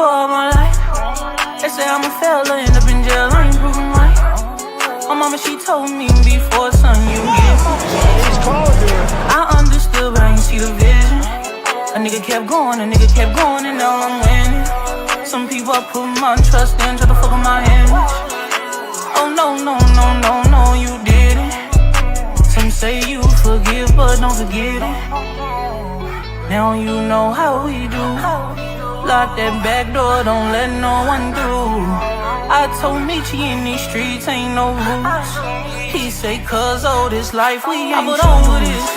for all my life. They say I'm a failure, end up in jail, I ain't proving right. My mama, she told me before, son, you get I understood, but I ain't see the vision. A nigga kept going, and now I'm winning. Some people I put my trust in, try to fuck with my image. Oh no, you didn't. Some say you forgive, but don't forget it. Now you know how we do. Lock that back door, don't let no one through. I told Michi in these streets ain't no rules. He say, cause all this life we ain't put on with this.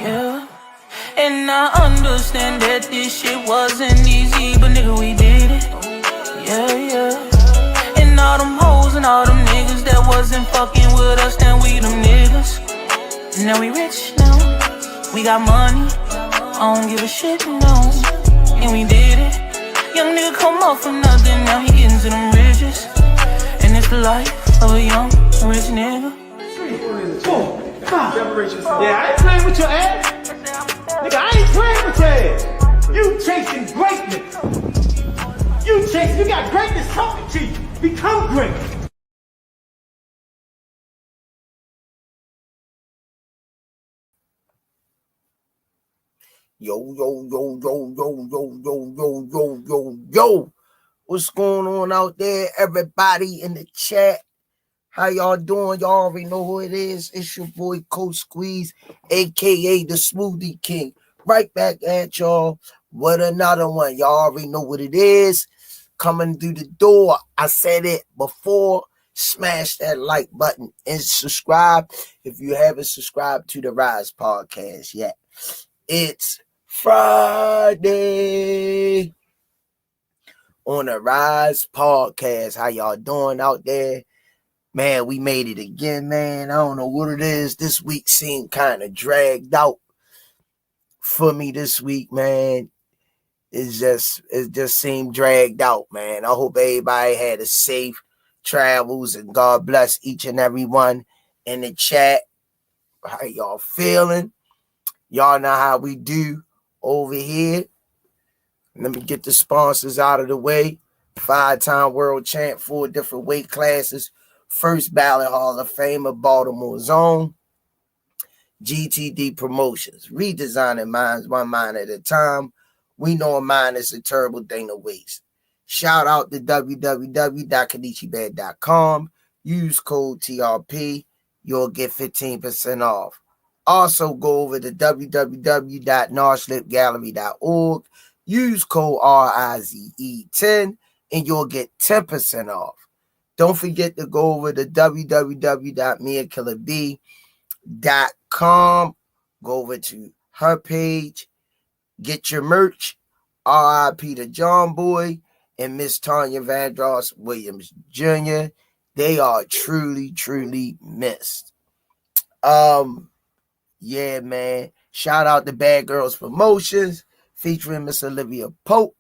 Yeah. And I understand that this shit wasn't easy, but nigga, we did it. Yeah. And all them hoes and all them niggas that wasn't fucking with us, then we them niggas. Now we rich now, we got money, I don't give a shit, no. And we did it. Young nigga come up from nothing, now he getting to them riches. And it's the life of a young rich nigga. Yeah, I ain't playing with your ass. Nigga, I ain't playing with your ass. You chasing greatness. You got greatness talking to you. Become great. Yo. What's going on out there, everybody in the chat? How y'all doing? Y'all already know who it is. It's your boy, Coach Squeeze, a.k.a. the Smoothie King. Right back at y'all with another one. Y'all already know what it is. Coming through the door. I said it before. Smash that like button and subscribe if you haven't subscribed to the Rize podcast yet. It's Friday on the Rize podcast. How y'all doing out there? Man, we made it again, man. I don't know what it is. This week seemed kind of dragged out for me this week, man. It just seemed dragged out, man. I hope everybody had a safe travels and God bless each and every one in the chat. How y'all feeling? Y'all know how we do over here. Let me get the sponsors out of the way. 5-time world champ, 4 different weight classes. First ballot Hall of Famer, Baltimore's own. GTD Promotions. Redesigning minds one mind at a time. We know a mind is a terrible thing to waste. Shout out to www.kanichibed.com. Use code TRP. You'll get 15% off. Also, go over to www.narslipgallery.org. Use code RIZE10 and you'll get 10% off. Don't forget to go over to www.miakillerb.com. Go over to her page. Get your merch. RIP to John Boy and Miss Tanya Vandross Williams Jr. They are truly missed. Yeah, man. Shout out to Bad Girls Promotions featuring Miss Olivia Pope.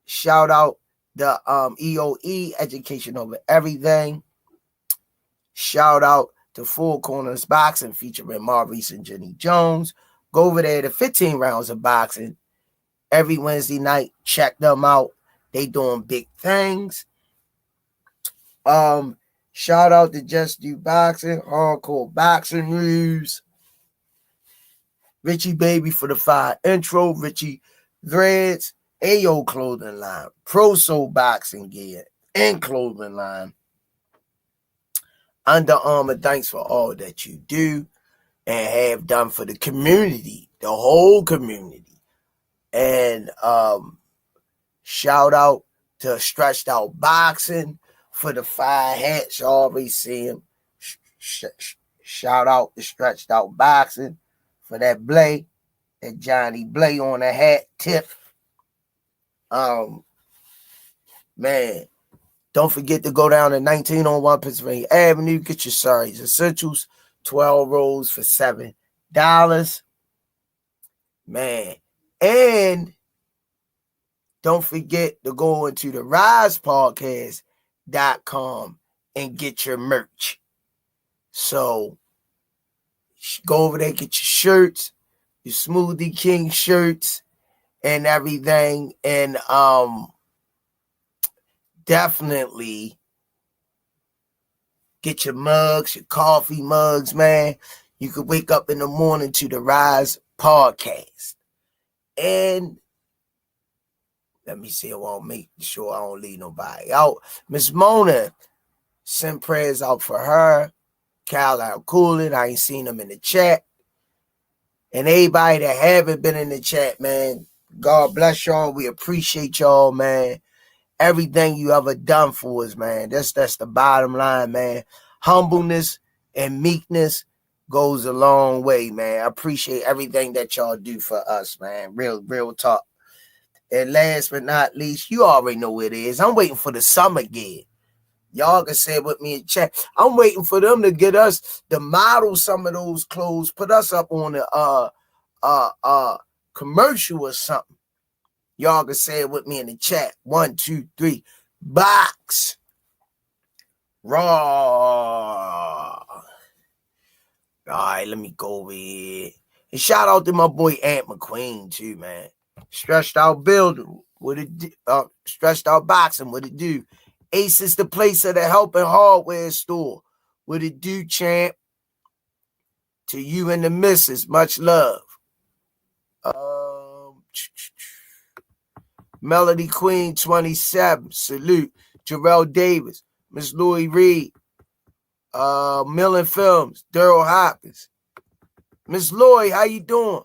Shout out the EOE, Education Over Everything. Shout out to Four Corners Boxing featuring Maurice and Jenny Jones. Go over there to 15 rounds of boxing every Wednesday night. Check them out. They doing big things. Shout out to Just Do Boxing, Hardcore Boxing Rules. Richie Baby for the 5 intro. Richie Threads. AO clothing line. Pro Soul boxing gear and clothing line. Under Armour, thanks for all that you do and have done for the community, the whole community. And shout out to Stretched Out Boxing for the 5 hats. You always see him. Shout out to Stretched Out Boxing for that Blay, that Johnny Blay on the hat tip. Man, don't forget to go down to 1901 Pennsylvania Avenue. Get your Saris Essentials, 12 rolls for $7. Man, and don't forget to go into the RizePodcast.com and get your merch. So go over there, get your shirts, your Smoothie King shirts, and everything. And definitely get your mugs, your coffee mugs, man. You could wake up in the morning to the Rize podcast. And let me see, I want to make sure I don't leave nobody out. Miss Mona, send prayers out for her. Kyle out cooling. I ain't seen them in the chat. And everybody that haven't been in the chat, man, God bless y'all. We appreciate y'all, man. Everything you ever done for us, man. That's the bottom line, man. Humbleness and meekness goes a long way, man. I appreciate everything that y'all do for us, man. Real talk. And last but not least, you already know what it is. I'm waiting for the summer gig. Y'all can say it with me in chat. I'm waiting for them to get us to model some of those clothes, put us up on the commercial or something. Y'all can say it with me in the chat. 1, 2, 3. Box. Raw. All right, let me go over here. And shout out to my boy Aunt McQueen too, man. Stretched out building. What it do? Stretched out boxing. What it do? Ace is the place of the helping hardware store. What it do, champ? To you and the missus, much love. Melody Queen 27, salute. Jarrell Davis, Miss Louis Reed, Millen Films, Daryl Hopkins. Miss Louis, how you doing?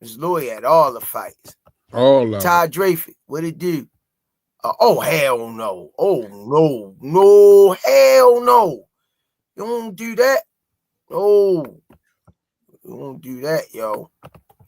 Miss Louis had all the fights. All of Ty Drafey, what it do? Oh, hell no. Oh, no, hell no. You don't do that. Oh, you don't do that, yo.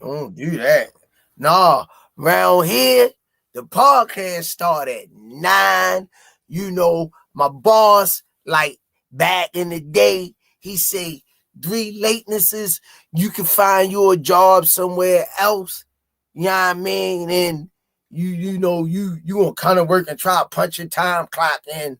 You don't do that. Nah, around here, the podcast start at 9. You know, my boss, like back in the day, he say 3 latenesses, you can find you a job somewhere else. You know what I mean? And you know, you gonna kind of work and try to punch your time clock in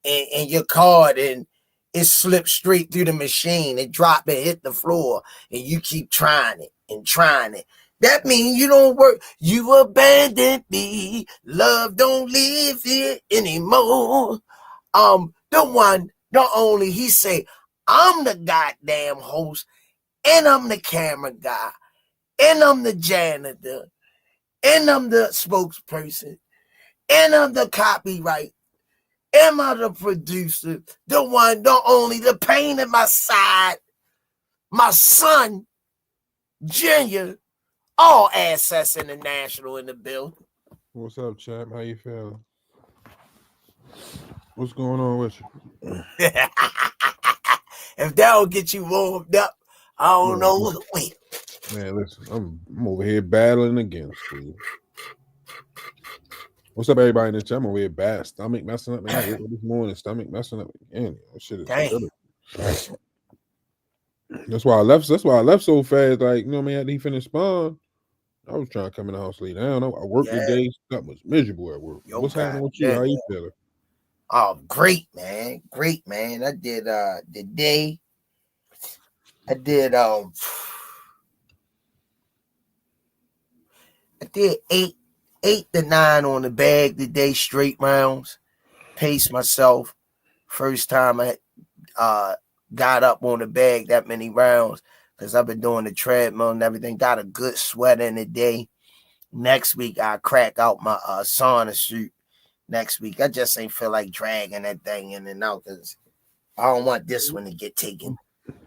and your card, and it slips straight through the machine and drop and hit the floor, and you keep trying it and trying it. That means you don't work. You abandoned me. Love don't live here anymore. The one, the only, he say, I'm the goddamn host, and I'm the camera guy, and I'm the janitor, and I'm the spokesperson, and I'm the copyright, and I'm the producer, the one, the only, the pain in my side, my son, Junior, all assets international in the building. What's up, chap? How you feeling? What's going on with you? If that don't get you warmed up, I don't know what will. Man, listen, I'm over here battling against you. What's up, everybody in the chat? I'm over here bad. Stomach messing up. Man, I woke up this morning, stomach messing up again. That shit is Dang. That's why I left. That's why I left so fast. Like, you know, man, after he finished spawn, I was trying to come in the house, lay down. I worked today. That was miserable at work. What's happening with you? How you feeling? Oh, great, man. Great, man. I did the day. I did 8 to 9 on the bag today, straight rounds. Paced myself. First time I got up on the bag that many rounds, because I've been doing the treadmill and everything. Got a good sweat in the day. Next week I crack out my sauna suit. Next week I just ain't feel like dragging that thing in and out, because I don't want this one to get taken.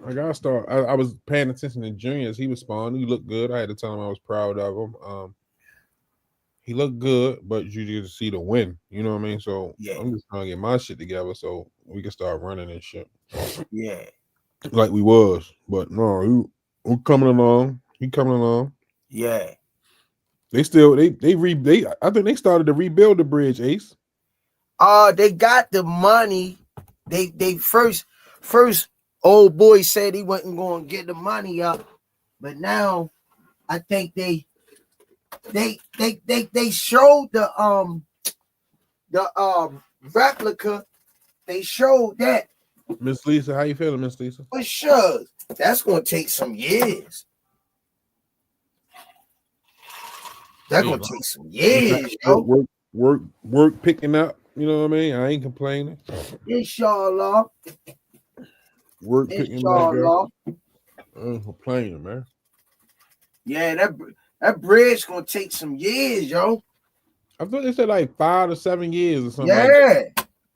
I gotta start. I was paying attention to Junior as he was spawning. He looked good. I had to tell him I was proud of him. He looked good, but you just see the win. You know what I mean? So yeah. I'm just trying to get my shit together so we can start running and shit. Yeah. Like we was. But no, he coming along. He coming along. Yeah. They still I think they started to rebuild the bridge, Ace. They got the money. They first old boy said he wasn't going to get the money up, but now I think they showed the replica. They showed that. Miss Lisa, how you feeling, Miss Lisa? For sure. That's going to take some years. That's gonna take some years, yo. Work picking up. You know what I mean? I ain't complaining. Inshallah. Work picking back up. I ain't complaining, man. Yeah, that bridge gonna take some years, yo. I thought they said like 5 to 7 years or something. Yeah.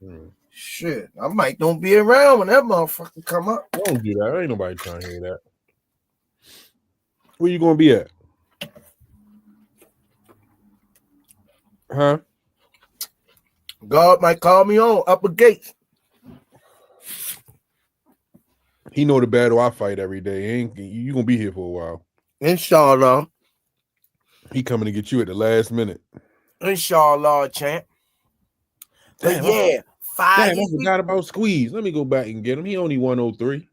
Like shit, I might don't be around when that motherfucker come up. Don't do that. Ain't nobody trying to hear that. Where you gonna be at? Huh? God might call me on Upper Gate. He know the battle I fight every day. You gonna be here for a while. Inshallah. He coming to get you at the last minute. Inshallah, champ. But yeah, 5 years. I forgot about Squeeze. Let me go back and get him. He only 103.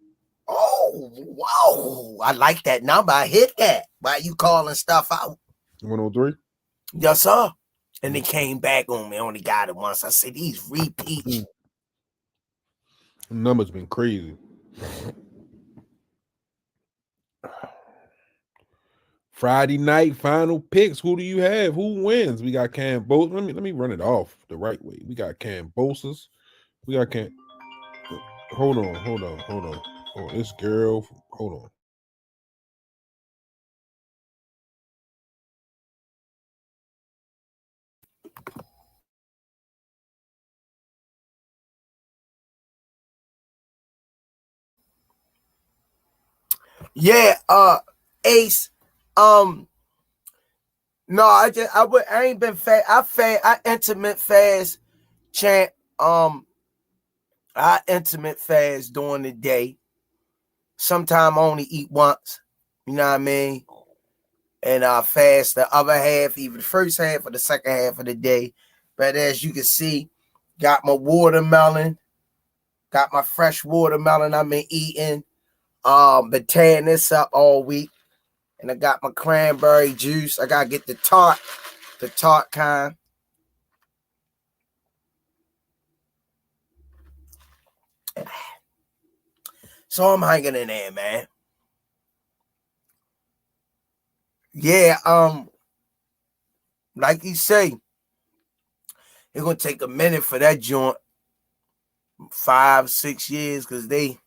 Oh, wow. I like that number. I hit that. Why you calling stuff out? 103? Yes, sir. And they came back on me. Only got it once. I said, these repeats. The number's been crazy. Friday night final picks. Who do you have? Who wins? We got Cambosos. Let me run it off the right way. We got Cambosos. We got Hold on. Oh, this girl. Hold on. Yeah, Ace. No, I ain't been fast. I intimate fast, champ. I intimate fast during the day. Sometime I only eat once. You know what I mean? And I fast the other half, either the first half or the second half of the day. But as you can see, got my watermelon, got my fresh watermelon I've been eating. Been tearing this up all week. And I got my cranberry juice. I gotta get the tart kind. So I'm hanging in there, man. Yeah, like you say, it's gonna take a minute for that joint. 5-6 years, because they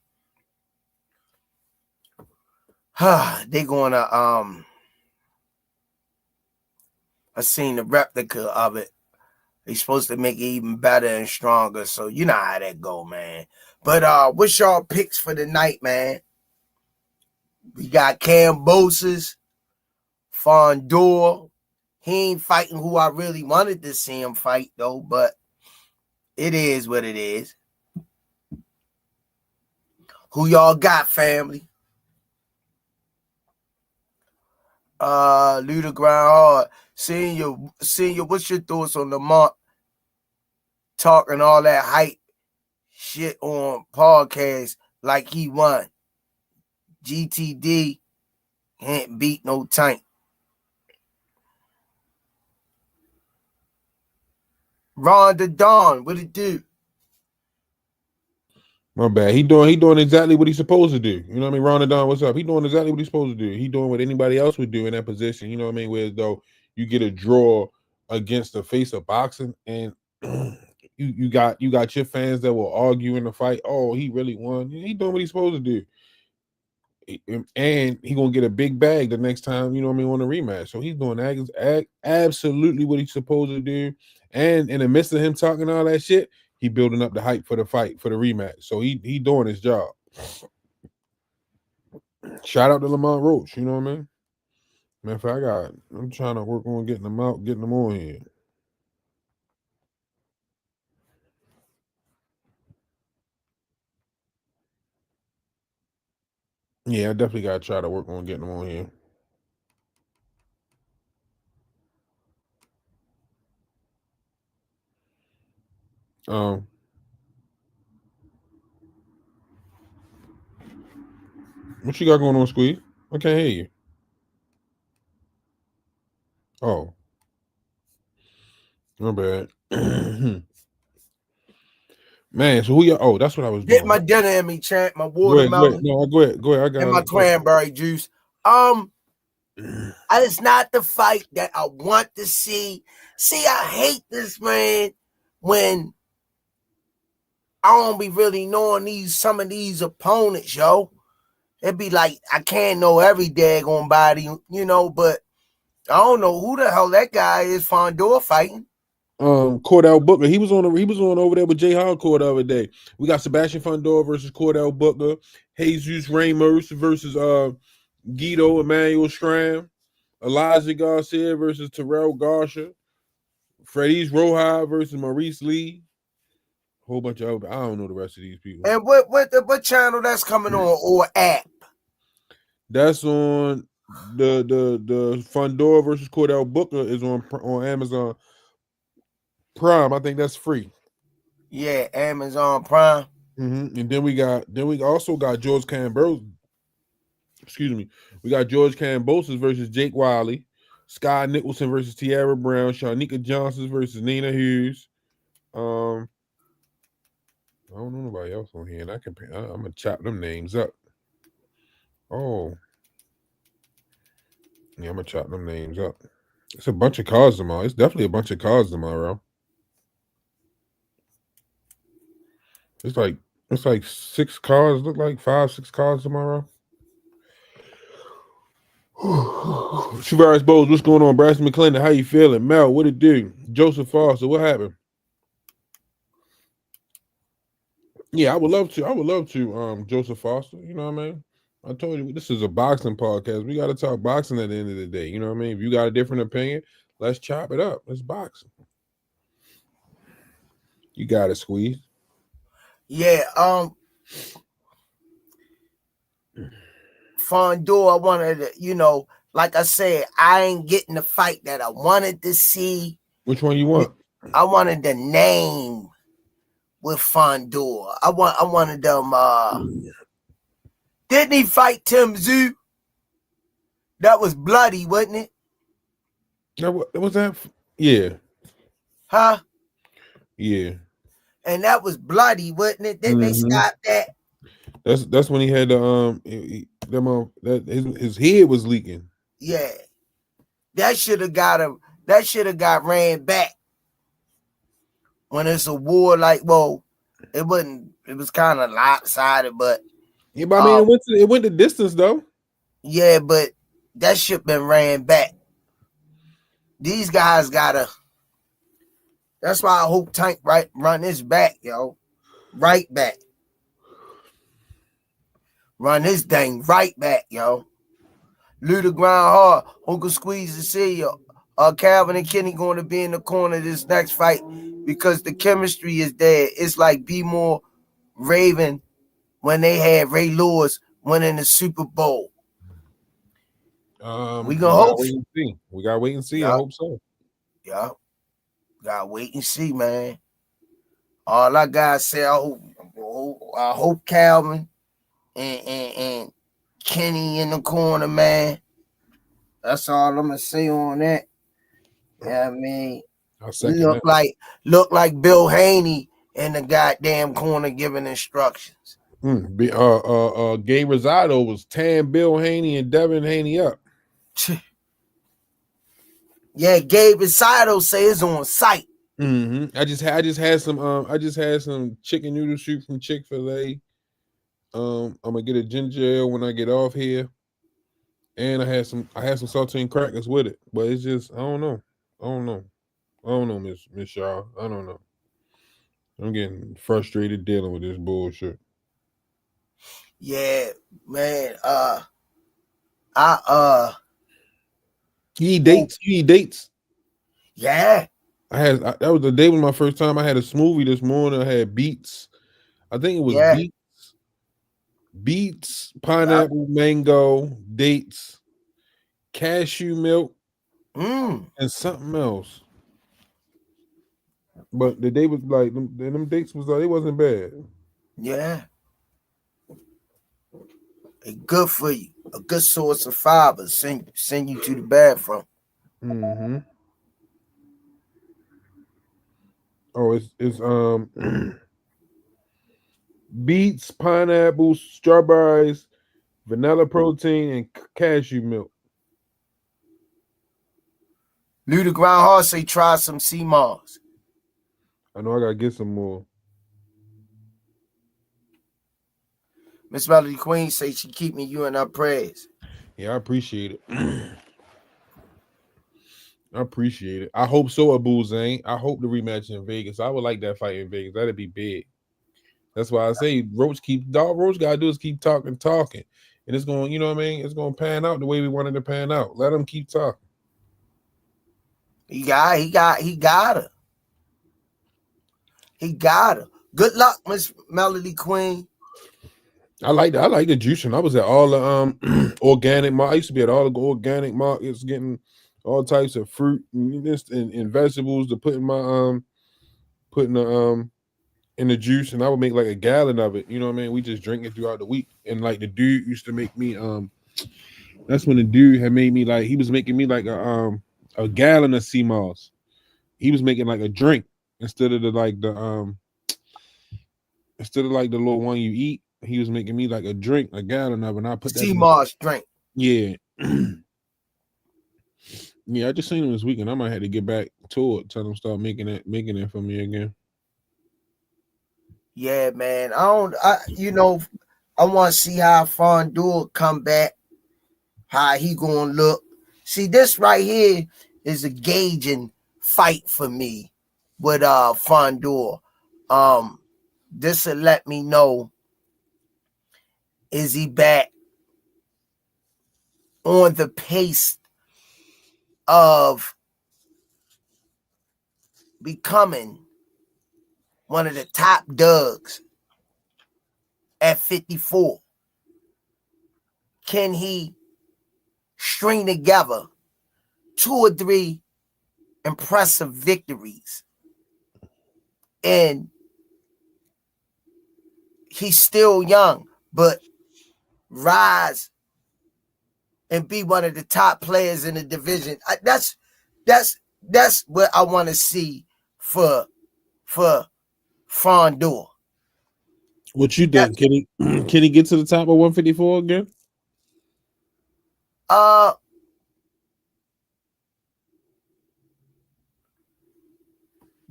gonna I seen the replica of it. They supposed to make it even better and stronger. So you know how that go, man. But what's y'all picks for the night, man? We got Cambosos, Fondor. He ain't fighting who I really wanted to see him fight, though, but it is what it is. Who y'all got, family? Luda Grind Hard. Senior, what's your thoughts on Lamont talking all that hype shit on podcast like he won? GTD ain't beat no tank. Ron the Don, what it do? My bad. He doing exactly what he's supposed to do. You know what I mean? Ron the Don, what's up? He doing exactly what he's supposed to do. He doing what anybody else would do in that position. You know what I mean? Whereas though you get a draw against the face of boxing, and you got your fans that will argue in the fight. Oh, he really won. He doing what he's supposed to do. And he gonna get a big bag the next time, you know what I mean, on the rematch. So he's doing absolutely what he's supposed to do. And in the midst of him talking all that shit, he building up the hype for the fight, for the rematch. So he doing his job. Shout out to Lamont Roach, you know what I mean? Matter of fact, I'm trying to work on getting them out, getting them on here. Yeah, I definitely gotta try to work on getting them on here. What you got going on, Squeeze? I can't hear you. Oh. My bad. Man, so who y'all? Oh, that's what I was doing. Get my dinner in me, champ. My watermelon. Go ahead. I got and my cranberry juice. It's not the fight that I want to see. See, I hate this, man, when I don't be really knowing some of these opponents, yo. It'd be like I can't know every daggone body, but I don't know who the hell that guy is Fondor fighting. Cordell Booker. He was on over there with Jay Hardcore the other day. We got Sebastian Fondor versus Cordell Booker, Jesus Ramos versus Guido Emmanuel Stram, Elijah Garcia versus Terrell Garcia, Freddy's Roja versus Maurice Lee. A whole bunch of I don't know the rest of these people. And what channel that's coming on or app? That's on the Fondor versus Cordell Booker is on Amazon Prime. I think that's free. Yeah, Amazon Prime. And then we also got George Cambosos. Excuse me. We got George Cambosos versus Jake Wiley, Sky Nicholson versus Tiara Brown, Shanika Johnson versus Nina Hughes. I don't know nobody else on here, and I'm gonna chop them names up. Oh, yeah, I'm gonna chop them names up. It's a bunch of cards tomorrow. It's definitely a bunch of cards tomorrow. It's like 6 cards. Look like 5-6 cards tomorrow. Tavares Bowles, what's going on? Braxton McClendon, how you feeling? Mel, what it do? Joseph Foster, what happened? Yeah, I would love to. Joseph Foster. You know what I mean? I told you this is a boxing podcast. We got to talk boxing at the end of the day. You know what I mean? If you got a different opinion, let's chop it up. Let's box. You got it, Squeeze. Yeah, Fondor, I wanted to, like I said, I ain't getting the fight that I wanted to see. Which one you want? I wanted the name with Fondor. I wanted them. Didn't he fight Tim Tszyu? That was bloody, wasn't it? Was that? Yeah. Huh? Yeah. And that was bloody, wasn't it? Didn't they stop that? That's when he had his head was leaking. Yeah. That should have got him. That should have got ran back. When it's a war, like, well, it wasn't. It was kind of lopsided, but yeah. But I mean, it went the distance though. Yeah, but that shit been ran back. These guys gotta. That's why I hope Tank run his back, yo, right back. Run his thing right back, yo. Lou the ground hard. Uncle Squeeze to see you. Calvin and Kenny going to be in the corner this next fight because the chemistry is there. It's like B More Raven when they had Ray Lewis winning the Super Bowl. We gonna hope. We gotta wait and see. I hope so. Yeah, gotta wait and see, man. All I gotta say, I hope Calvin and Kenny in the corner, man. That's all I'm gonna say on that. Yeah, I mean, look like Bill Haney in the goddamn corner giving instructions. Gay Rosado was tearing Bill Haney and Devin Haney up. Yeah, Gabe Rosado says on site. I just had some chicken noodle soup from Chick-fil-A. I'm gonna get a ginger ale when I get off here, and I had some saltine crackers with it. But it's just I don't know, Miss Shaw. I don't know. I'm getting frustrated dealing with this bullshit. Yeah, man. You eat dates? Yeah. That was the day was my first time. I had a smoothie this morning. I had beets. I think it was beets, pineapple, mango, dates, cashew milk, and something else. But the day was like them dates was like it wasn't bad. Yeah. It's good for you. A good source of fiber. Send you to the bathroom. Oh, it's beets, pineapples, strawberries, vanilla protein, and cashew milk. Lou the Ground Hard say try some sea moss. I know I gotta get some more. Miss Melody Queen say she keeping you in her prayers. Yeah, I appreciate it. I appreciate it. I hope so, Abu Zayn. I hope the rematch in Vegas. I would like that fight in Vegas. That'd be big. That's why I say Roach gotta do is keep talking. And it's going, you know what I mean? It's gonna pan out the way we wanted to pan out. Let him keep talking. He got her. He got her. Good luck, Miss Melody Queen. I like the juicing. I was at all the organic markets. I used to be at all the organic markets getting all types of fruit and vegetables to put in my in the juice, and I would make like a gallon of it. You know what I mean? We just drink it throughout the week. And like the dude used to make me that's when the dude had made me like he was making me like a gallon of sea moss. He was making like a drink instead of the little one you eat. He was making me like a drink, a gallon of it, and I put that sea moss drink. Yeah. Yeah, I just seen him this weekend. I might have to get back to it, tell him start making it for me again. Yeah, man. I want to see how Fondor come back, how he gonna look. See, this right here is a gauging fight for me with Fondor. This will let me know, is he back on the pace of becoming one of the top dogs at 54? Can he string together 2 or 3 impressive victories? And he's still young, but rise and be one of the top players in the division. That's what I want to see for Fondor. What you think? Can he get to the top of 154 again?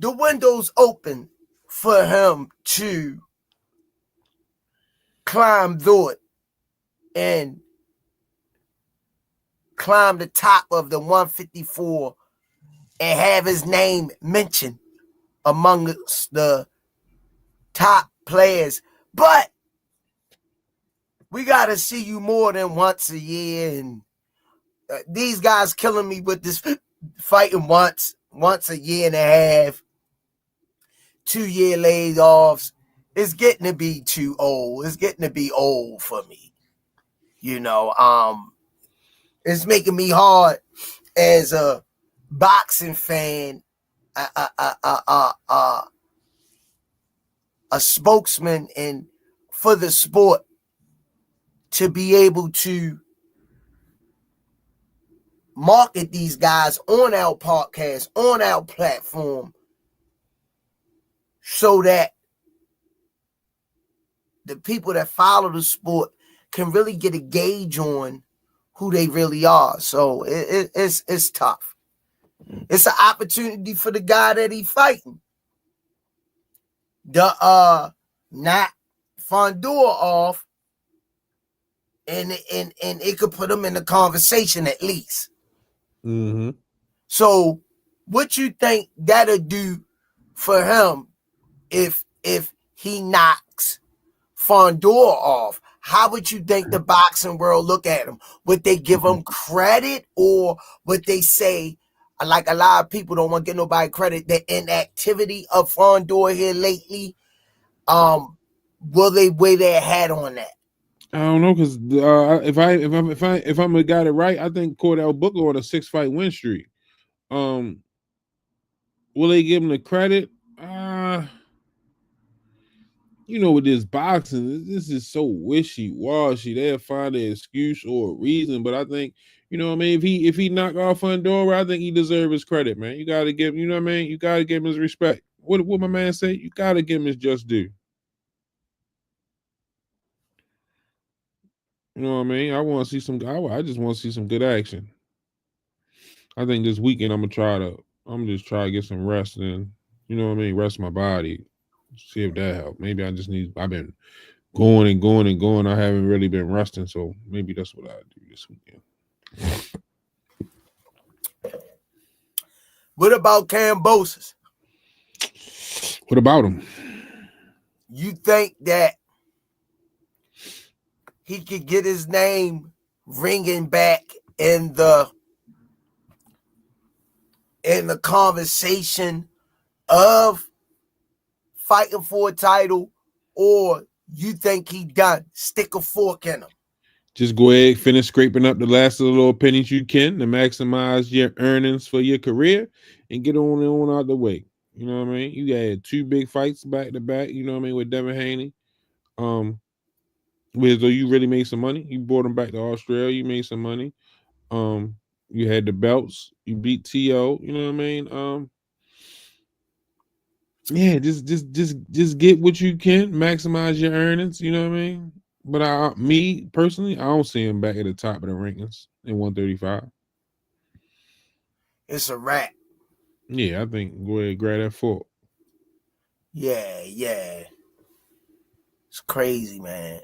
The window's open for him to climb through it and climb the top of the 154 and have his name mentioned amongst the top players. But we got to see you more than once a year. And these guys killing me with this fighting once a year and a half, 2-year layoffs. It's getting to be too old. It's getting to be old for me. It's making me hard as a boxing fan, a spokesman and for the sport, to be able to market these guys on our podcast, on our platform, so that the people that follow the sport can really get a gauge on who they really are. So it's tough. It's an opportunity for the guy that he's fighting. Knock Fondor off, and it could put him in the conversation at least. Mm-hmm. So, what you think that'll do for him if he knocks Fondor off? How would you think the boxing world look at him? Would they give him credit, or would they say, like a lot of people don't want to give nobody credit, the inactivity of Fondor here lately? Will they weigh their hat on that? I don't know, because if I'm got it right, I think Cordell Booker on a 6-fight win streak. Will they give him the credit? With this boxing, this is so wishy-washy. They'll find an excuse or a reason, but I think, if he knock off Fondor, I think he deserves his credit, man. You gotta give him, you gotta give him his respect. What my man say? You gotta give him his just due. You know what I mean? I just want to see some good action. I think this weekend I'm just try to get some rest and rest my body. See if that helps. Maybe I've been going and going and going. I haven't really been resting, so maybe that's what I do this weekend. What about Kambosos? What about him? You think that he could get his name ringing back in the conversation of fighting for a title, or you think he done? Stick a fork in him. Just go ahead, finish scraping up the last of the little pennies you can to maximize your earnings for your career and get on out the way. You know what I mean? You had 2 big fights back to back, you know what I mean, with Devin Haney. Where though you really made some money. You brought him back to Australia, you made some money. You had the belts, you beat T.O., you know what I mean? Yeah, just get what you can, maximize your earnings, you know what I mean? But me personally, I don't see him back at the top of the rankings in 135. It's a wrap. Yeah, I think go ahead, grab that fork. Yeah. It's crazy, man.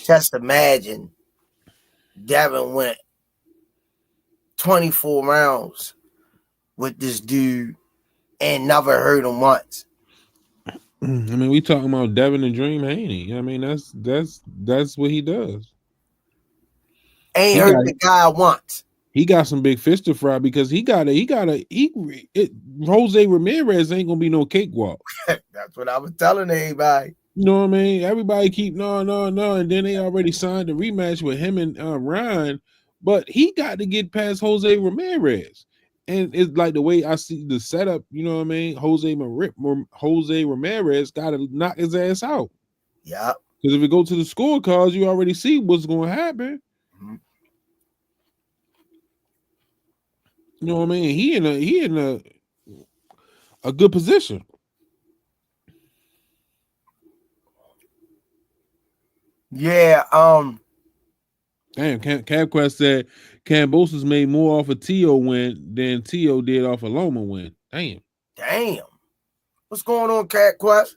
Just imagine Devin went 24 rounds with this dude and never heard him once. I mean, we talking about Devin and Dream Haney. I mean, that's what he does. Ain't heard the guy once. He got some big fish to fry because Jose Ramirez ain't gonna be no cakewalk. That's what I was telling everybody. You know what I mean? Everybody keep no, and then they already signed the rematch with him and Ryan, but he got to get past Jose Ramirez. And it's like the way I see the setup, you know what I mean? Jose Ramirez got to knock his ass out. Yeah. Because if it go to the scorecards, you already see what's going to happen. Mm-hmm. You know what I mean? He in a good position. Yeah. Damn, CapQuest said Kambosos made more off a T.O. win than T.O. did off a Loma win. Damn. What's going on, CapQuest?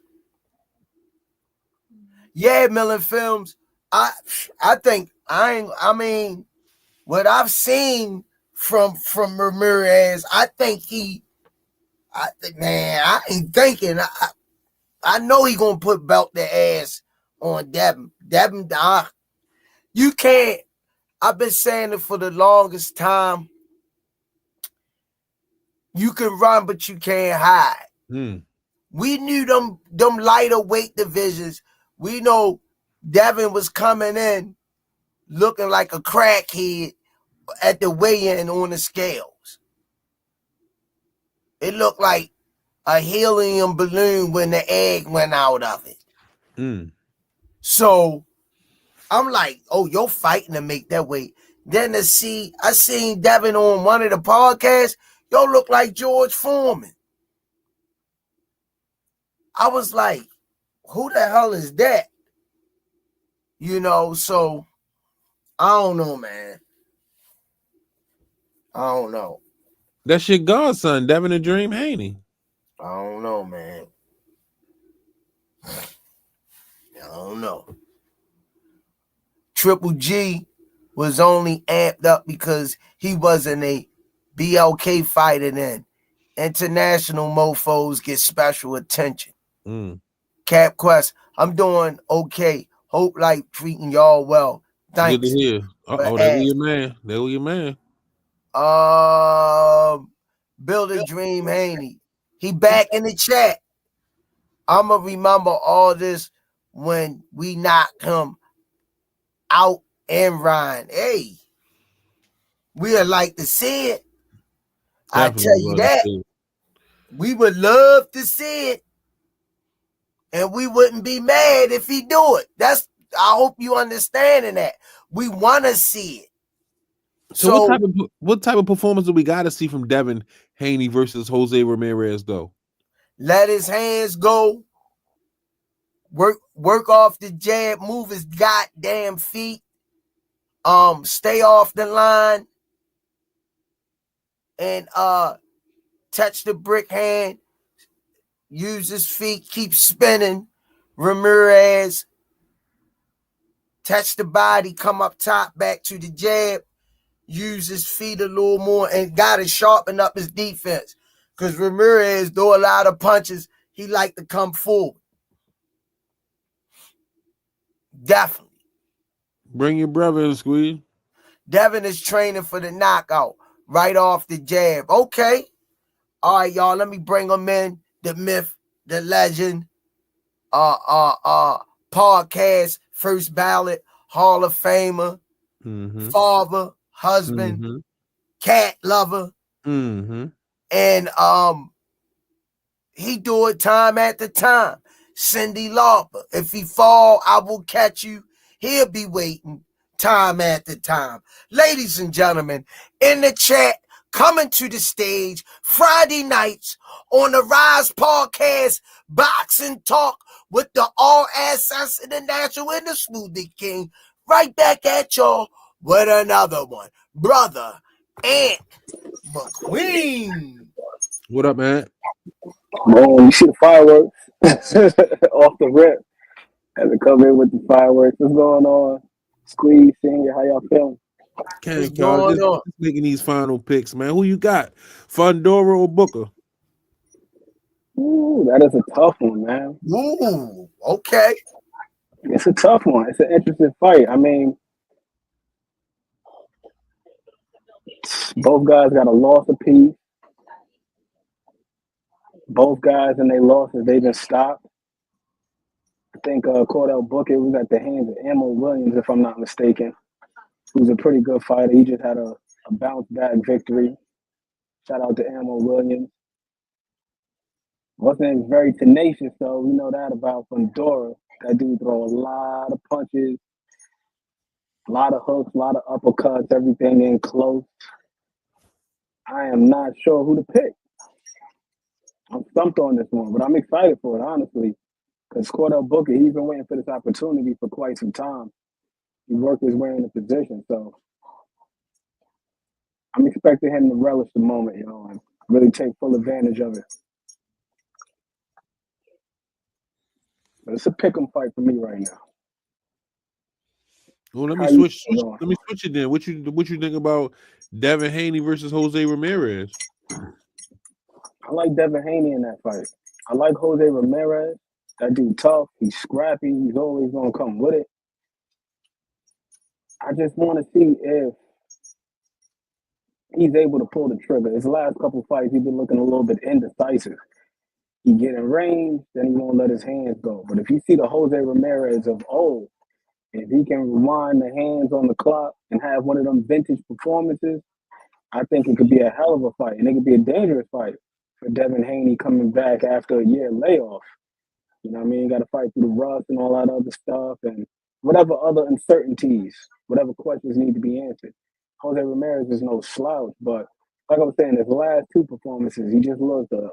Yeah, Millen Films. I think what I've seen from Ramirez, I ain't thinking. I know he gonna put belt the ass on Devin. You can't. I've been saying it for the longest time. You can run, but you can't hide. We knew them lighter weight divisions. We know Devin was coming in looking like a crackhead at the weigh-in on the scales. It looked like a helium balloon when the egg went out of it. So I'm like, oh, you're fighting to make that weight. Then I seen Devin on one of the podcasts. Yo, look like George Foreman. I was like, who the hell is that? You know, so I don't know, man. I don't know. That's your godson, Devin and Dream Haney. I don't know, man. I don't know. Triple G was only amped up because he wasn't a BLK fighter then. International mofos get special attention. CapQuest, I'm doing okay. Hope life treating y'all well. Thanks. Good to hear. There go your man. Builder Dream Haney. He back in the chat. I'ma remember all this when we knock him out and Ryan. Hey, we'd like to see it. I tell you that. We would love to see it. And we wouldn't be mad if he do it. I hope you understanding that. We want to see it. So what type of performance do we got to see from Devin Haney versus Jose Ramirez, though? Let his hands go. Work off the jab. Move his goddamn feet. Stay off the line. and touch the brick hand, use his feet, keep spinning. Ramirez touch the body, come up top, back to the jab, use his feet a little more, and got to sharpen up his defense. Because Ramirez, throw a lot of punches, he like to come forward. Definitely. Bring your brother in, Squeeze. Devin is training for the knockout right off the jab. Okay. All right, y'all. Let me bring him in. The myth, the legend, podcast, first ballot, Hall of Famer, father, husband, cat lover. And he do it time after time. Cindy Lauper. If he fall, I will catch you. He'll be waiting time after time. Ladies and gentlemen, in the chat, coming to the stage Friday nights on the Rize podcast, Boxing Talk with the RSS International and the Smoothie King. Right back at y'all with another one. Brother Ant McQueen. What up, man? Man, you see the fireworks off the rip. Had to come in with the fireworks. What's going on? Squeeze, Senior, how y'all feeling? Can't just making these final picks, man. Who you got? Fundora or Booker? Ooh, that is a tough one, man. Ooh, okay. It's a tough one. It's an interesting fight. I mean, both guys got a loss apiece. Both guys in their losses, they've been stopped. I think Cordell Booker was at the hands of Ammo Williams, if I'm not mistaken, who's a pretty good fighter. He just had a bounce-back victory. Shout out to Ammo Williams. What's name is very tenacious, though. We know that about Fundora. That dude throw a lot of punches, a lot of hooks, a lot of uppercuts, everything in close. I am not sure who to pick. I'm stumped on this one, but I'm excited for it, honestly. Because Cordell Booker, he's been waiting for this opportunity for quite some time. He worked his way in the position, so I'm expecting him to relish the moment, and really take full advantage of it. But it's a pick'em fight for me right now. Well, let me switch it then. What you think about Devin Haney versus Jose Ramirez? I like Devin Haney in that fight. I like Jose Ramirez. That dude tough. He's scrappy. He's always going to come with it. I just want to see if he's able to pull the trigger. His last couple fights, he's been looking a little bit indecisive. He get in range, then he won't let his hands go. But if you see the Jose Ramirez of old, if he can rewind the hands on the clock and have one of them vintage performances, I think it could be a hell of a fight. And it could be a dangerous fight for Devin Haney coming back after a year layoff. You know what I mean? You got to fight through the rust and all that other stuff and whatever other uncertainties, whatever questions need to be answered. Jose Ramirez is no slouch, but like I was saying, his last two performances, he just looked a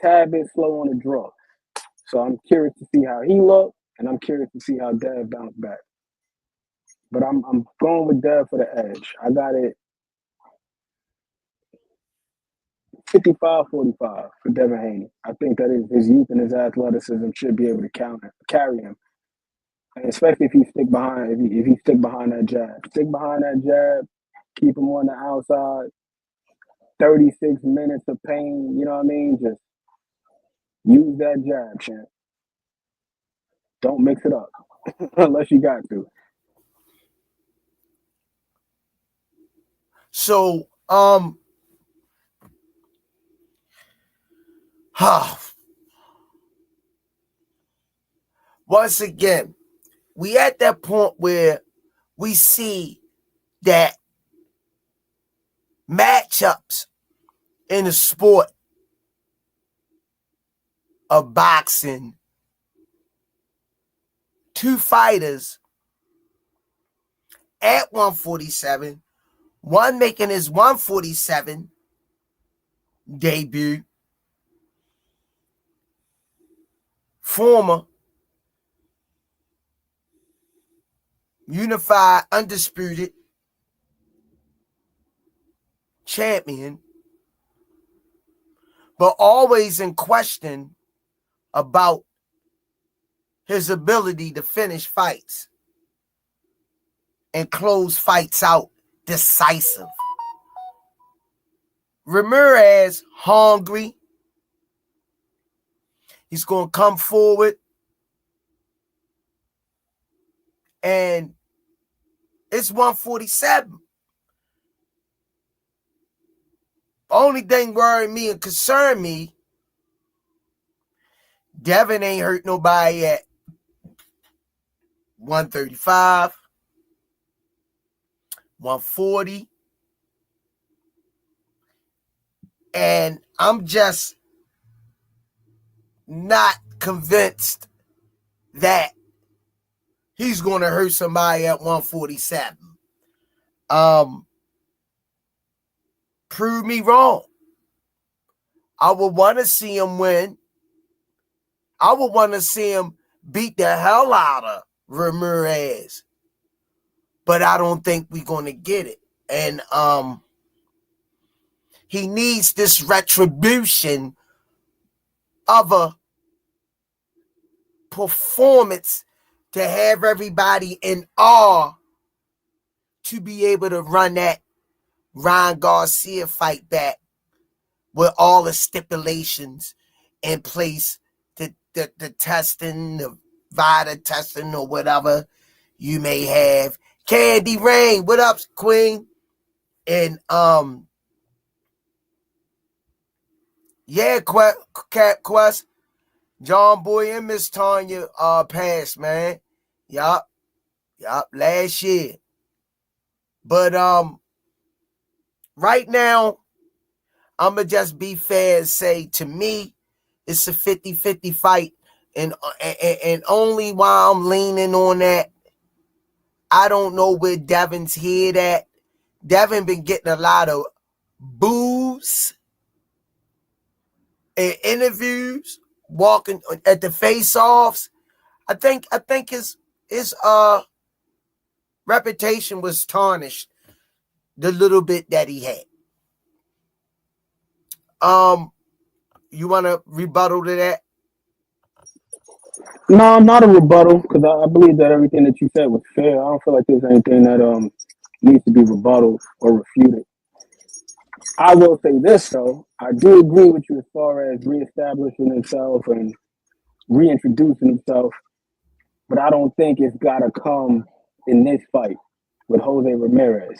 tad bit slow on the draw. So I'm curious to see how he looked, and I'm curious to see how Dev bounced back. But I'm going with Dev for the edge. I got it 55-45 for Devin Haney. I think that his youth and his athleticism should be able to carry him. And especially if he stick behind that jab. Stick behind that jab, keep him on the outside. 36 minutes of pain, you know what I mean? Just use that jab, champ. Don't mix it up unless you got to. So, once again, we at that point where we see that matchups in the sport of boxing, two fighters at 147, one making his 147 debut, former unified undisputed champion but always in question about his ability to finish fights and close fights out decisive. Ramirez hungry. He's going to come forward and it's 147. Only thing worrying me and concern me, Devin ain't hurt nobody at 135, 140. And I'm just not convinced that he's going to hurt somebody at 147. Prove me wrong. I would want to see him win. I would want to see him beat the hell out of Ramirez. But I don't think we're going to get it. And he needs this retribution of a performance to have everybody in awe to be able to run that Ryan Garcia fight back with all the stipulations in place, the testing, the VITA testing or whatever you may have. Candy Rain, what up, Queen? And yeah, Quest, John Boy and Miss Tanya passed, man. Yup, last year. But right now, I'ma just be fair and say, to me, it's a 50-50 fight. And only while I'm leaning on that, I don't know where Devin's head at. Devin been getting a lot of boos in interviews, walking at the face-offs. I think his reputation was tarnished the little bit that he had. You want to rebuttal to that? No, not a rebuttal, because I believe that everything that you said was fair. I don't feel like there's anything that needs to be rebutted or refuted. I will say this, though. I do agree with you as far as reestablishing himself and reintroducing himself, but I don't think it's got to come in this fight with Jose Ramirez.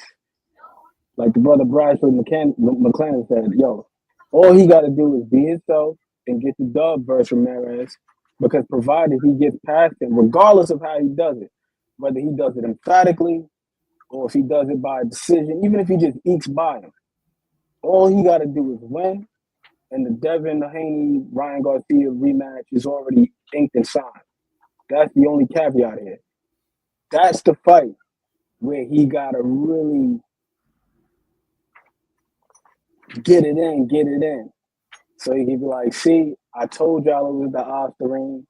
Like the brother Bradford McClellan said, yo, all he got to do is be himself and get the dub versus Ramirez, because provided he gets past him, regardless of how he does it, whether he does it emphatically or if he does it by decision, even if he just ekes by him, all he got to do is win, and the Devin Haney, Ryan Garcia rematch is already inked and signed. That's the only caveat here. That's the fight where he got to really get it in. So he can be like, see, I told y'all it was the Ostarine.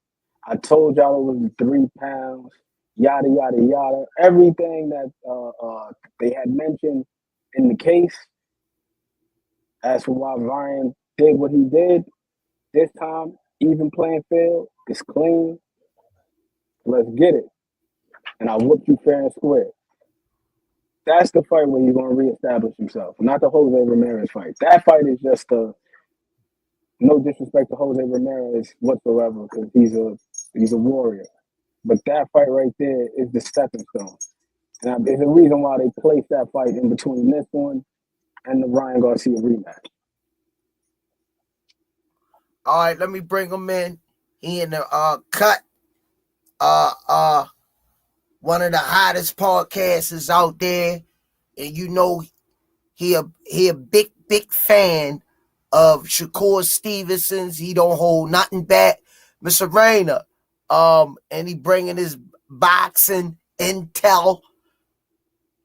I told y'all it was the 3 pounds, yada, yada, yada. Everything that they had mentioned in the case, as for why Ryan did what he did, this time, even playing field, it's clean. Let's get it. And I whooped you fair and square. That's the fight where he's going to reestablish himself, not the Jose Ramirez fight. That fight is just no disrespect to Jose Ramirez whatsoever, because he's a warrior. But that fight right there is the stepping stone. And there's a reason why they placed that fight in between this one and the Ryan Garcia rematch. All right, let me bring him in. He in the cut. One of the hottest podcasters out there, and you know he a big fan of Shakur Stevenson's. He don't hold nothing back, Mr. Rayner. And he bringing his boxing intel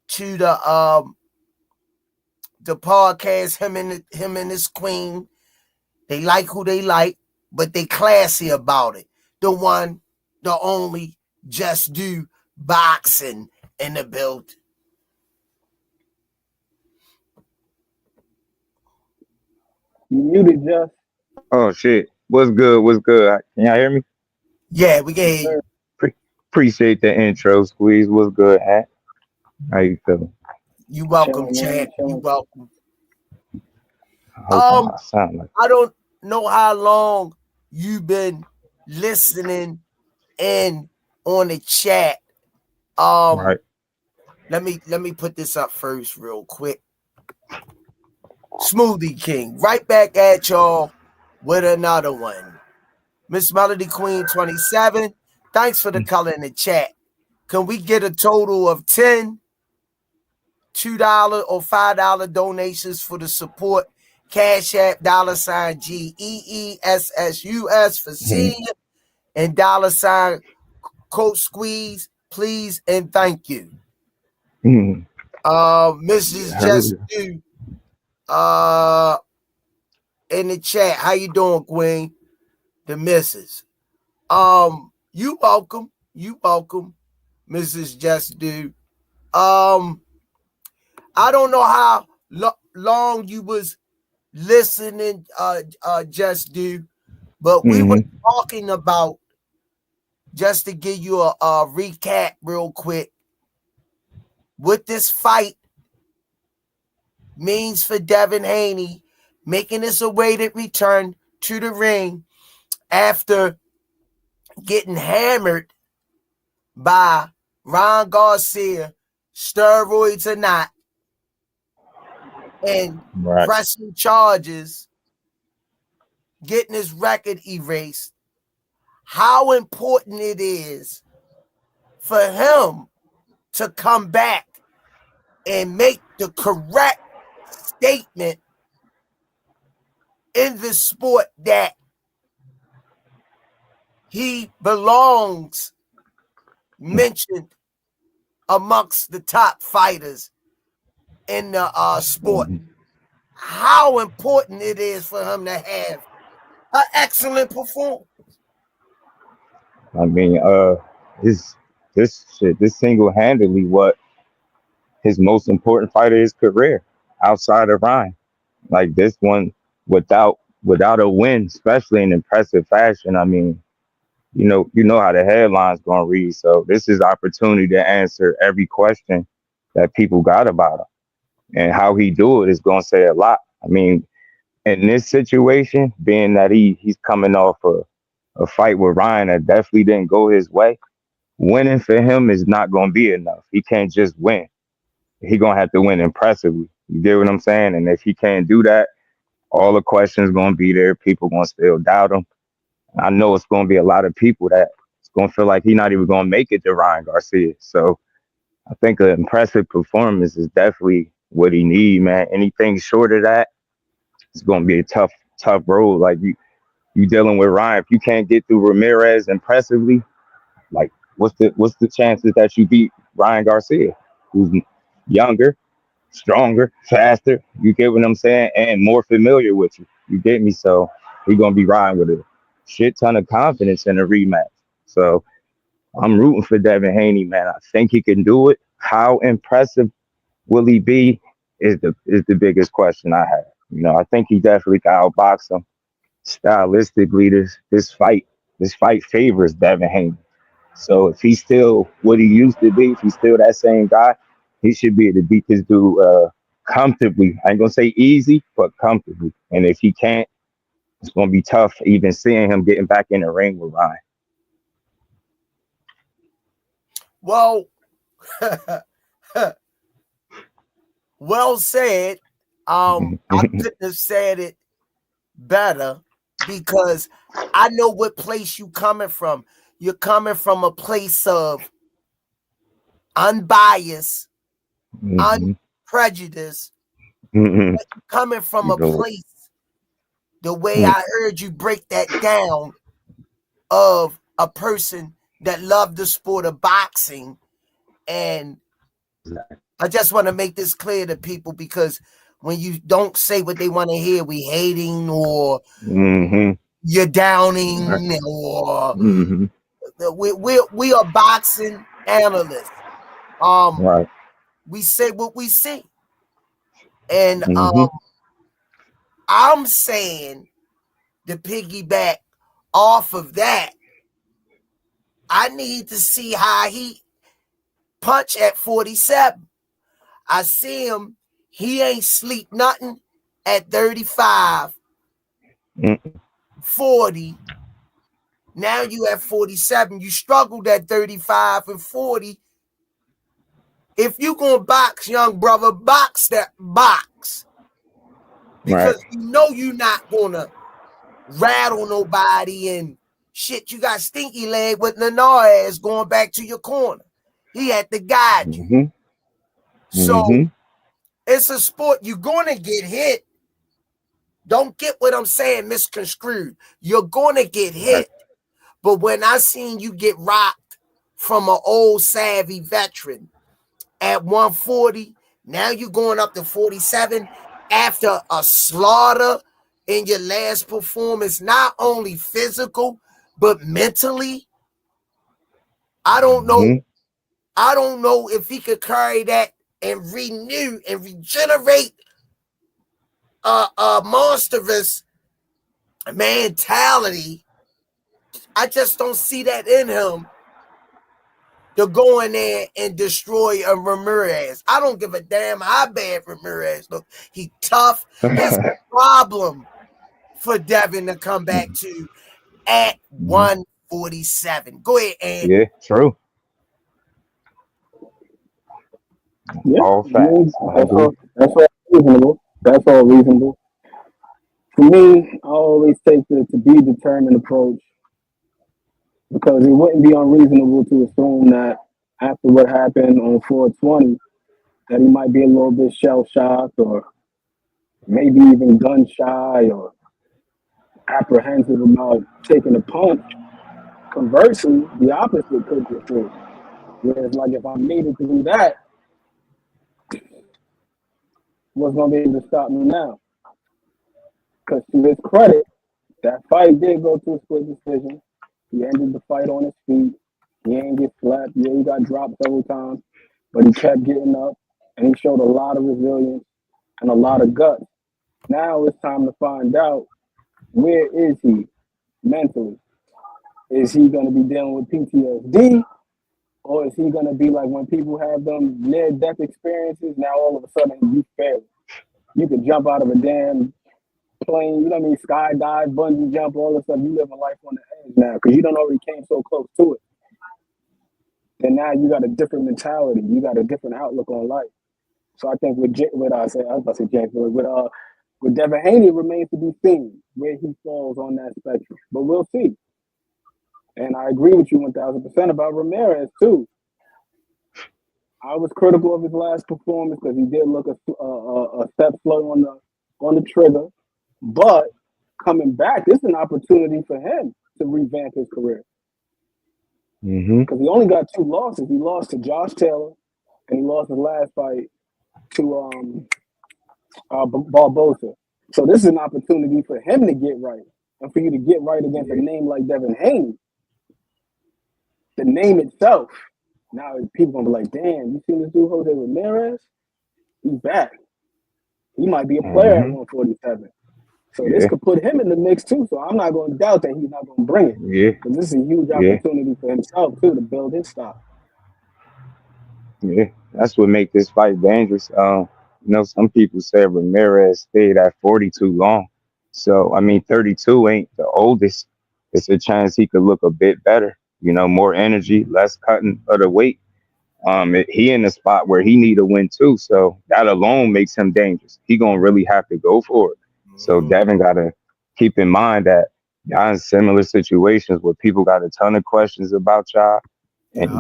to the podcast. Him and his queen. They like who they like, but they classy about it. The one, the only, Just Do Boxing in the build. You muted, Jeff. Oh shit. What's good? What's good? Can y'all hear me? Yeah, we can hear you. Appreciate the intro, Squeeze. What's good, Hat? How you feeling? You welcome, Chilling, man. champ. You Chilling. welcome. I hope I sound like I don't know how long you've been listening in on the chat. right. Let me put this up first real quick. Smoothie King, right back at y'all with another one. Miss Melody Queen 27. Thanks for the color in the chat. Can we get a total of 10 $2 or $5 donations for the support? Cash App $ GEESSUS for senior and $ Coach Squeeze, please and thank you. Mrs. Just Do in the chat. How you doing, Queen? The missus. You welcome. You welcome, Mrs. Just Do. I don't know how long you was listening, Just Do, but we were talking about, just to give you a recap real quick, what this fight means for Devin Haney, making his awaited return to the ring after getting hammered by Ron Garcia, steroids or not, and pressing charges, getting his record erased. How important it is for him to come back and make the correct statement in the sport that he belongs mentioned amongst the top fighters in the sport. How important it is for him to have an excellent performance. I mean, this single-handedly what his most important fight of his career outside of Ryan. Like this one, without a win, especially in impressive fashion. I mean, you know how the headlines gonna read. So this is opportunity to answer every question that people got about him, and how he do it is gonna say a lot. I mean, in this situation, being that he's coming off a fight with Ryan that definitely didn't go his way, winning for him is not gonna be enough. He can't just win. He gonna have to win impressively. You get what I'm saying? And if he can't do that, all the questions gonna be there. People gonna still doubt him. I know it's gonna be a lot of people that it's gonna feel like he's not even gonna make it to Ryan Garcia. So I think an impressive performance is definitely what he need, man. Anything short of that, it's gonna be a tough road. Like you dealing with Ryan. If you can't get through Ramirez impressively, like what's the chances that you beat Ryan Garcia, who's younger, stronger, faster? You get what I'm saying, and more familiar with you. You get me? So he's gonna be riding with a shit ton of confidence in a rematch. So I'm rooting for Devin Haney, man. I think he can do it. How impressive will he be is the biggest question I have. You know, I think he definitely can outbox him. Stylistically, this fight favors Devin Haney. So if he's still what he used to be, if he's still that same guy, he should be able to beat this dude comfortably. I ain't gonna say easy, but comfortably. And if he can't, it's gonna be tough even seeing him getting back in the ring with Ryan. Well, well said. I couldn't have said it better, because I know what place you coming from. You're coming from a place of unbiased, unprejudiced, coming from a place, the way I heard you break that down, of a person that loved the sport of boxing. And I just want to make this clear to people, because when you don't say what they want to hear, we hating, or you're downing, or we are boxing analysts. We say what we see. And I'm saying to piggyback off of that, I need to see how he punch at 47. I see him. He ain't sleep nothing at 35, 40. Now you at 47. You struggled at 35 and 40. If you gonna box, young brother, box that box. Because Right. you know you're not gonna rattle nobody and shit. You got stinky leg with Nanar ass going back to your corner. He had to guide you. So it's a sport. You're gonna get hit. Don't get what I'm saying misconstrued. You're gonna get hit. But when I seen you get rocked from an old savvy veteran at 140, now you're going up to 47 after a slaughter in your last performance, not only physical, but mentally. I don't know. I don't know if he could carry that and renew and regenerate a monstrous mentality. I just don't see that in him to go in there and destroy a Ramirez. I don't give a damn how bad Ramirez look. He tough. It's a problem for Devin to come back to at 147. Go ahead, Ant. Yeah, true. Yeah, All facts. I agree. that's all reasonable. That's all reasonable. For me, I always take the to be determined approach because it wouldn't be unreasonable to assume that after what happened on 420, that he might be a little bit shell shocked or maybe even gun shy or apprehensive about taking a punch. Conversely, the opposite could be true. Whereas, like, if I made it through that, what's going to be able to stop me now? Because to his credit, that fight did go to a split decision. He ended the fight on his feet. He ain't get slapped. Yeah, he got dropped several times, but he kept getting up, and he showed a lot of resilience and a lot of guts. Now it's time to find out, where is he mentally? Is he going to be dealing with PTSD? Or is he going to be like when people have them near-death experiences, now all of a sudden you fail. You could jump out of a damn plane, you know what I mean, skydive, bungee jump, all this stuff. You live a life on the edge now because you don't already came so close to it. And now you got a different mentality. You got a different outlook on life. So I think with Devin Haney, it remains to be seen where he falls on that spectrum. But we'll see. And I agree with you 1,000% about Ramirez too. I was critical of his last performance because he did look a step slow on the trigger. But coming back, this is an opportunity for him to revamp his career. Because he only got 2 losses. He lost to Josh Taylor, and he lost his last fight to Barbosa. So this is an opportunity for him to get right, and for you to get right against a name like Devin Haney. The name itself. Now people gonna be like, "Damn, you seen this dude Jose Ramirez? He's back. He might be a player at 147." So this could put him in the mix too. So I'm not going to doubt that he's not going to bring it. Yeah. Because this is a huge opportunity for himself too to build his stock. Yeah, that's what makes this fight dangerous. You know, some people say Ramirez stayed at 40 too long. So I mean, 32 ain't the oldest. It's a chance he could look a bit better. You know, more energy, less cutting of the weight. He in a spot where he need a win too. So that alone makes him dangerous. He gonna really have to go for it. So Devin gotta keep in mind that y'all in similar situations where people got a ton of questions about y'all, and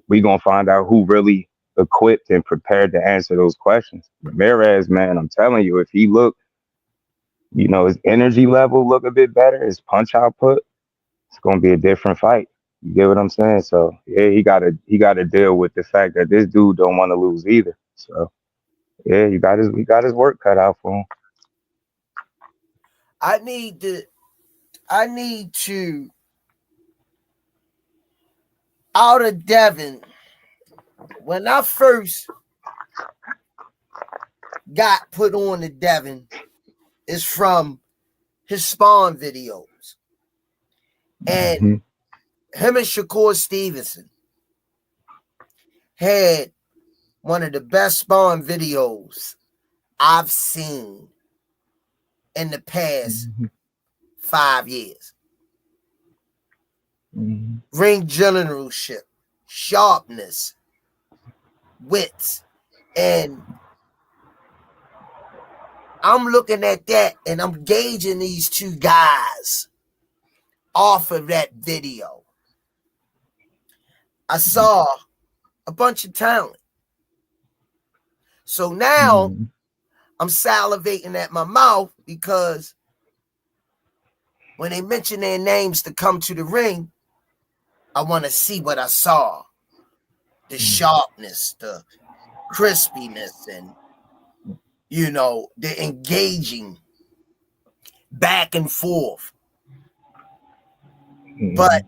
we gonna find out who really equipped and prepared to answer those questions. Ramirez, man, I'm telling you, if he look, you know, his energy level look a bit better, his punch output, it's gonna be a different fight. You get what I'm saying? So yeah, he gotta deal with the fact that this dude don't want to lose either. So yeah, he got his work cut out for him. I need to out of Devin. When I first got put on to Devin, is from his Spawn videos. And him and Shakur Stevenson had one of the best Spawn videos I've seen in the past 5 years. Ring generalship, sharpness, wits. And I'm looking at that and I'm gauging these two guys off of that video. I saw a bunch of talent. So now I'm salivating at my mouth because when they mention their names to come to the ring, I want to see what I saw. The sharpness, the crispiness, and, you know, the engaging back and forth. But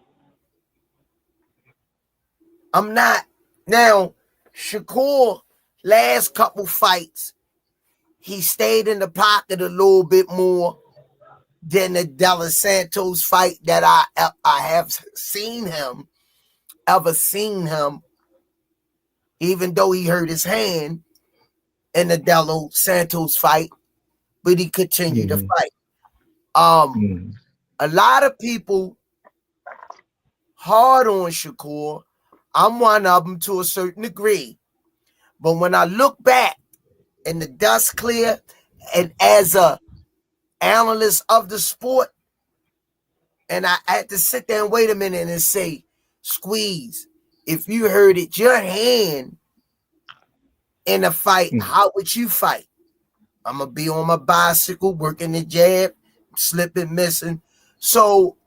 I'm not. Now, Shakur, last couple fights, he stayed in the pocket a little bit more than the De Los Santos fight that I have seen him, even though he hurt his hand in the De Los Santos fight, but he continued to fight. A lot of people hard on Shakur. I'm one of them to a certain degree. But when I look back and the dust clear, and as a analyst of the sport, and I had to sit there and wait a minute and say, Squeeze, if you hurt it, your hand in a fight, how would you fight? I'm going to be on my bicycle, working the jab, slipping, missing. So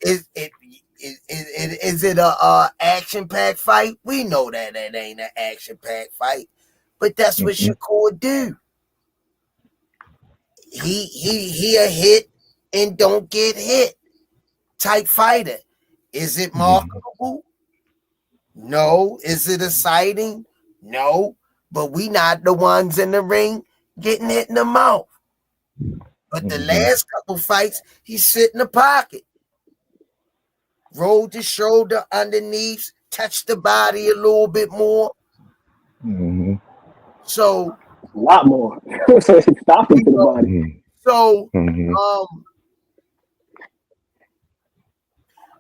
is it a action-packed fight? We know that it ain't an action-packed fight, but that's what Shakur do. He a hit and don't get hit type fighter. Is it marketable? No. Is it exciting? No. But we not the ones in the ring getting hit in the mouth. But the last couple fights, he sit in the pocket. Rolled the shoulder underneath, touched the body a little bit more. So a lot more. Stopping to the body. So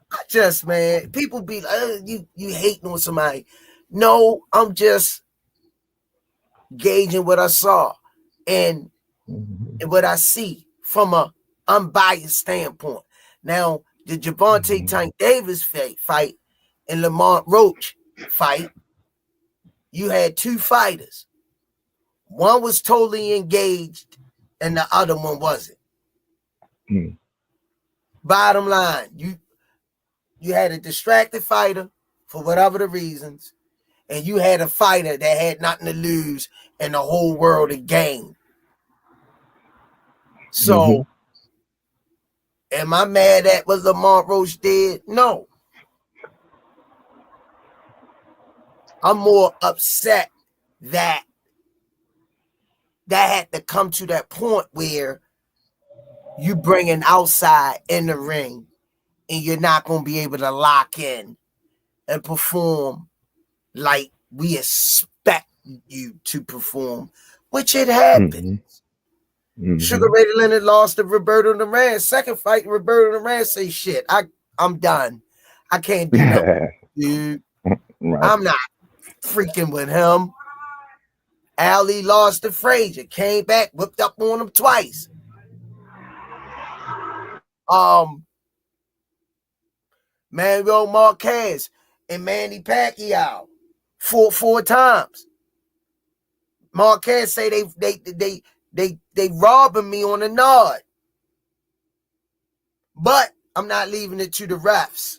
I just, man, people be like, you hating on somebody. No, I'm just gauging what I saw and what I see from a unbiased standpoint. Now, the Gervonta Tank Davis fight and Lamont Roach fight, you had two fighters. One was totally engaged and the other one wasn't. Bottom line, you had a distracted fighter for whatever the reasons, and you had a fighter that had nothing to lose and the whole world to gain. So, am I mad at what Lamont Roach did? No. I'm more upset that had to come to that point where you bring an outside in the ring and you're not going to be able to lock in and perform like we expect you to perform, which it happened. Sugar Ray Leonard lost to Roberto Duran. Second fight, Roberto Duran say, shit, I'm done. I can't do that, dude. I'm not freaking with him. Ali lost to Frazier, came back, whipped up on him twice. Manuel Marquez and Manny Pacquiao four times. Marquez say they robbing me on a nod. But I'm not leaving it to the refs.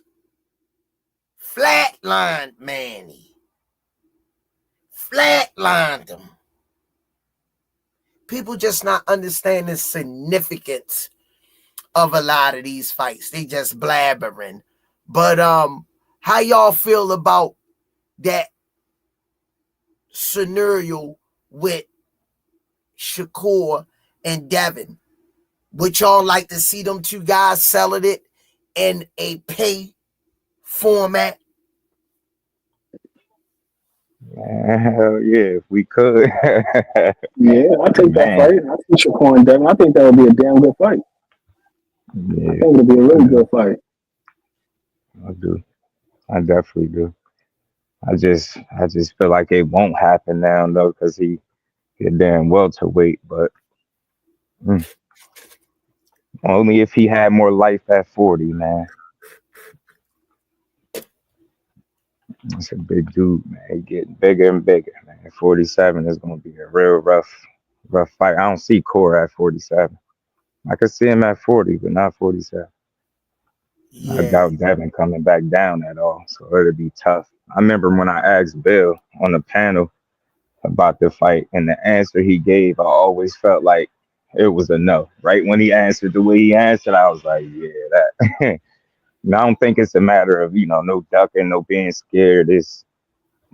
Flatlined Manny. Flatlined him. People just not understand the significance of a lot of these fights. They just blabbering. But how y'all feel about that scenario with Shakur and Devin? Would y'all like to see them two guys selling it in a pay format? Hell yeah, if we could. Yeah, I'll take that Man, fight. I see Shakur and Devin. I think that would be a damn good fight. yeah, I think it'll be a really good fight. I do. I definitely do. I just feel like it won't happen now though, because he a damn welterweight, but mm, only if he had more life at 40, man. It's a big dude, man. He getting bigger and bigger, man. 47 is gonna be a real rough fight. I don't see Core at 47. I could see him at 40, but not 47. I Yeah. doubt Devin coming back down at all, so it'll be tough. I remember when I asked Bill on the panel about the fight, and the answer he gave, I always felt like it was a no. Right when he answered the way he answered, I was like, yeah, that. And I don't think it's a matter of no ducking, no being scared. I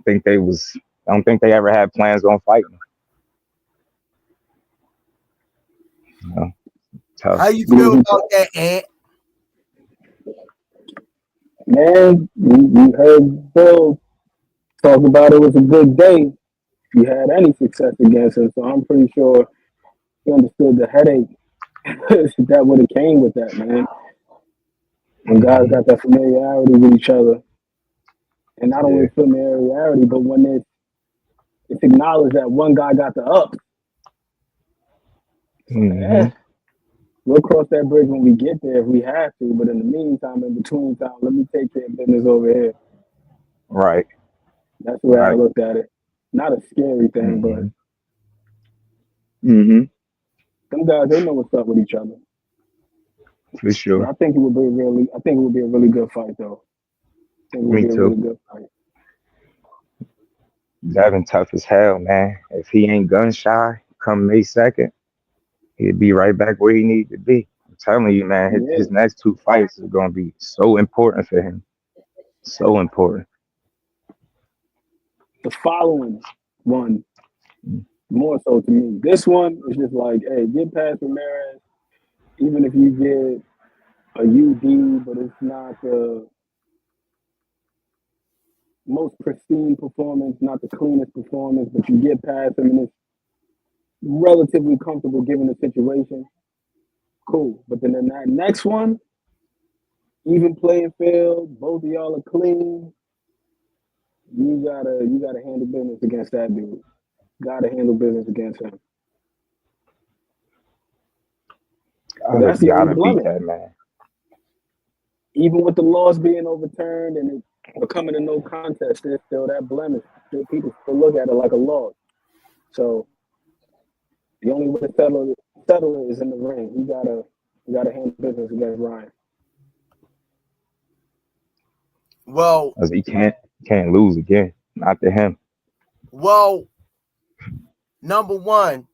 think they was. I don't think they ever had plans on fighting. Tough. How you feel about that, Ant? Man, we heard Bill talk about it was a good day if he had any success against him. So I'm pretty sure he understood the headache that would have came with that, man. When guys got that familiarity with each other, and not only familiarity, but when it's acknowledged that one guy got the up. Mm-hmm. We'll cross that bridge when we get there if we have to. But in the meantime, in between time, let me take care of business over here. Right. That's the way I looked at it. Not a scary thing, but some guys, they know what's up with each other. For sure. But I think it would be a really good fight, though. I think it would Me be a too. really good fight. Devin tough as hell, man. If he ain't gun shy, come May 2nd, he'd be right back where he needs to be. I'm telling you, man, his next two fights are going to be so important for him. So important. The following one, more so to me. This one is just like, hey, get past Ramirez, even if you get a UD, but it's not the most pristine performance, not the cleanest performance, but you get past him and it's relatively comfortable given the situation. Cool. But then in that next one, even playing field, both of y'all are clean. You gotta handle business against that dude. Gotta handle business against him. That's the only blemish. Beat that man. Even with the laws being overturned and it becoming a no contest, there's still that blemish. People still look at it like a loss. So the only way to settle it is in the ring. You gotta handle business against Ryan. Well, he can't lose again. Not to him. Well, number one,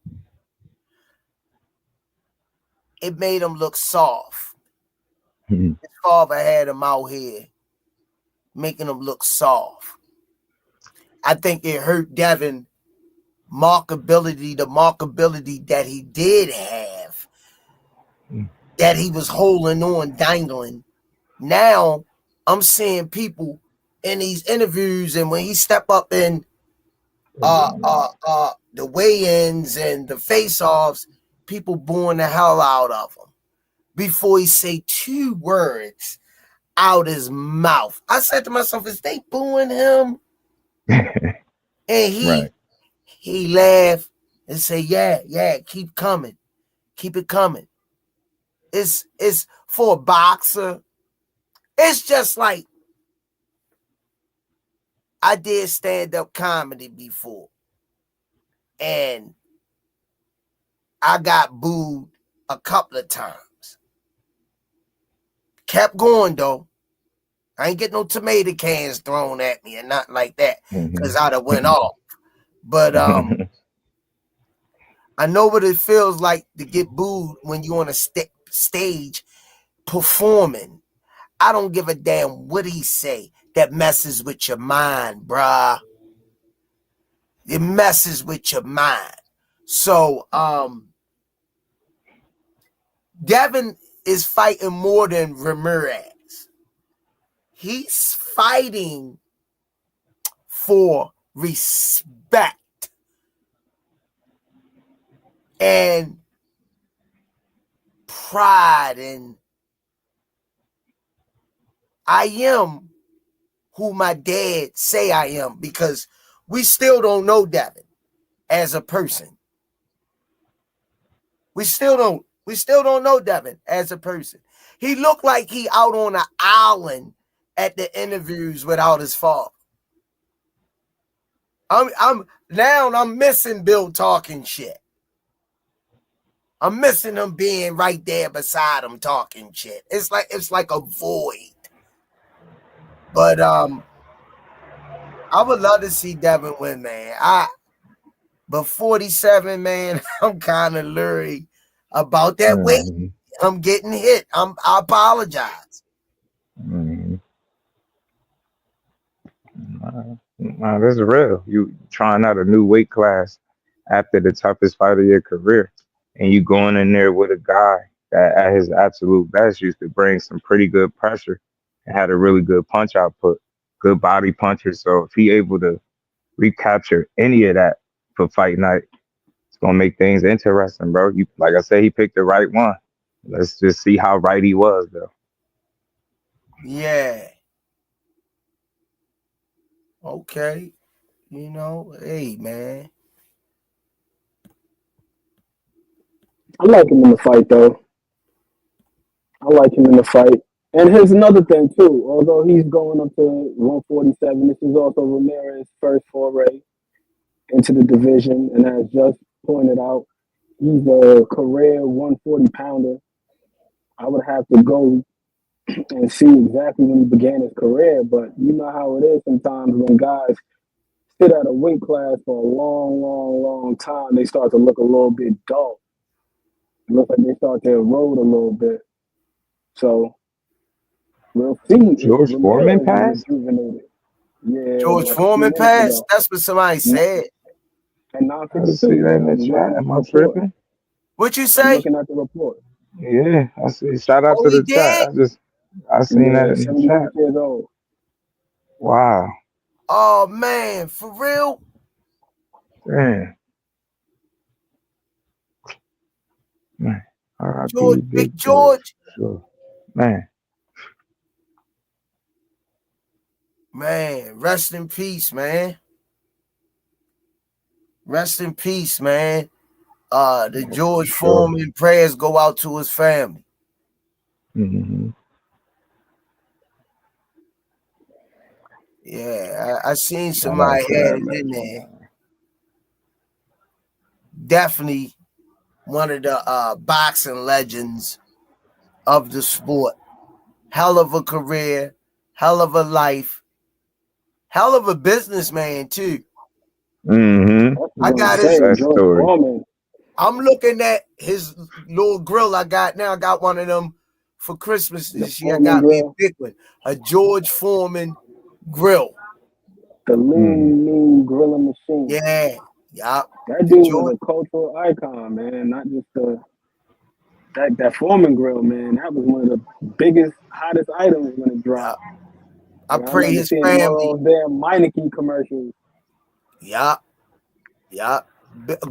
it made him look soft. His father had him out here making him look soft. I think it hurt Devin the markability that he did have, that he was holding on, dangling. Now I'm seeing people in these interviews, and when he step up in the weigh-ins and the face-offs, people booing the hell out of him before he say two words out his mouth. I said to myself, is they booing him? And he laughed and say, yeah, keep coming. Keep it coming. It's for a boxer. It's just like I did stand-up comedy before. And I got booed a couple of times. Kept going, though. I ain't get no tomato cans thrown at me and nothing like that, because I'd have went off. But I know what it feels like to get booed when you're on a stage performing. I don't give a damn what he say. That messes with your mind, bruh. It messes with your mind. So, Devin is fighting more than Ramirez. He's fighting for respect and pride, and I am who my dad say I am, because we still don't know Devin as a person. We still don't know Devin as a person. He looked like he out on an island at the interviews without his father. I'm missing Bill talking shit. I'm missing him being right there beside him talking shit. It's like a void. But I would love to see Devin win, man. But 47, man, I'm kind of leery about that weight. I'm getting hit. I apologize. This is real. You trying out a new weight class after the toughest fight of your career, and you going in there with a guy that at his absolute best used to bring some pretty good pressure and had a really good punch output, good body puncher. So if he able to recapture any of that for fight night, it's gonna make things interesting, bro. You, like I said, he picked the right one. Let's just see how right he was, though. Yeah. Okay. Hey, man. I like him in the fight, though. I like him in the fight. And here's another thing, too. Although he's going up to 147, this is also Ramirez's first foray into the division. And as just pointed out, he's a career 140-pounder. I would have to go and see exactly when he began his career. But you know how it is sometimes when guys sit at a weight class for a long, long, long time, they start to look a little bit dull. It looks like they start to erode a little bit. So we'll see. George Foreman passed? Yeah. George Foreman passed? That's what somebody said. And now I see that in the chat. Am I tripping? What you say? I'm looking at the report. Yeah, I see. Shout out to the chat. I seen that in the chat. Years old. Wow. Oh man, for real? Damn. Man. George, Big George. Sure. Man. Man, rest in peace, man. Rest in peace, man. The George Foreman prayers go out to his family. Mm-hmm. Yeah, I seen somebody had it in there. Definitely one of the boxing legends of the sport. Hell of a career, hell of a life, hell of a businessman too. Mm-hmm. I got his story. I'm looking at his little grill I got now. I got one of them for Christmas this year. I got me a big one, a George Foreman grill. The lean grilling machine. Yeah. That dude was a cultural icon, man. Not just that Foreman grill, man. That was one of the biggest, hottest items when it dropped. I pray his family. All damn Meineke commercials. Yeah.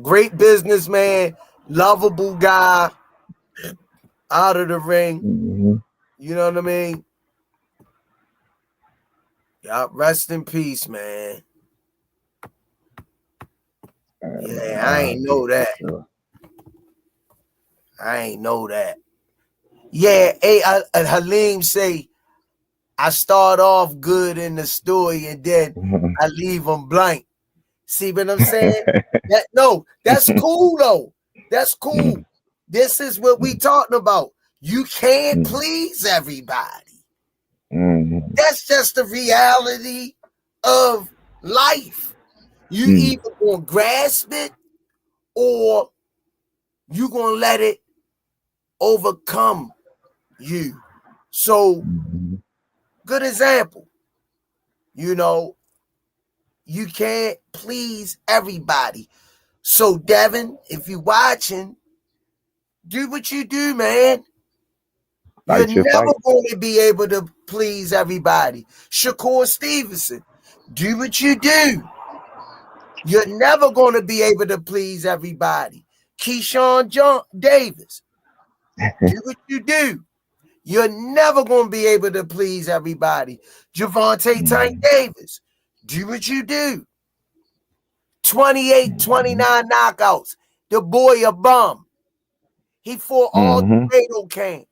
Great businessman, lovable guy, out of the ring. Mm-hmm. You know what I mean? Yeah, rest in peace, man. Yeah, I ain't know that. I ain't know that. Yeah, hey, Halim say, I start off good in the story and then I leave them blank. See what I'm saying? That's cool though. That's cool. This is what we talking about. You can't please everybody. That's just the reality of life. You either gonna grasp it or you gonna let it overcome you. So, good example. You can't please everybody. So, Devin, if you're watching, Do what you do, man. Fight You're your never fight. going to be able to please everybody. Shakur Stevenson, do what you do. You're never going to be able to please everybody. Keyshawn Davis, do what you do. You're never going to be able to please everybody. Javante Tank Davis, do what you do. 28, 29 knockouts. The boy a bum. He fought all tomato cans.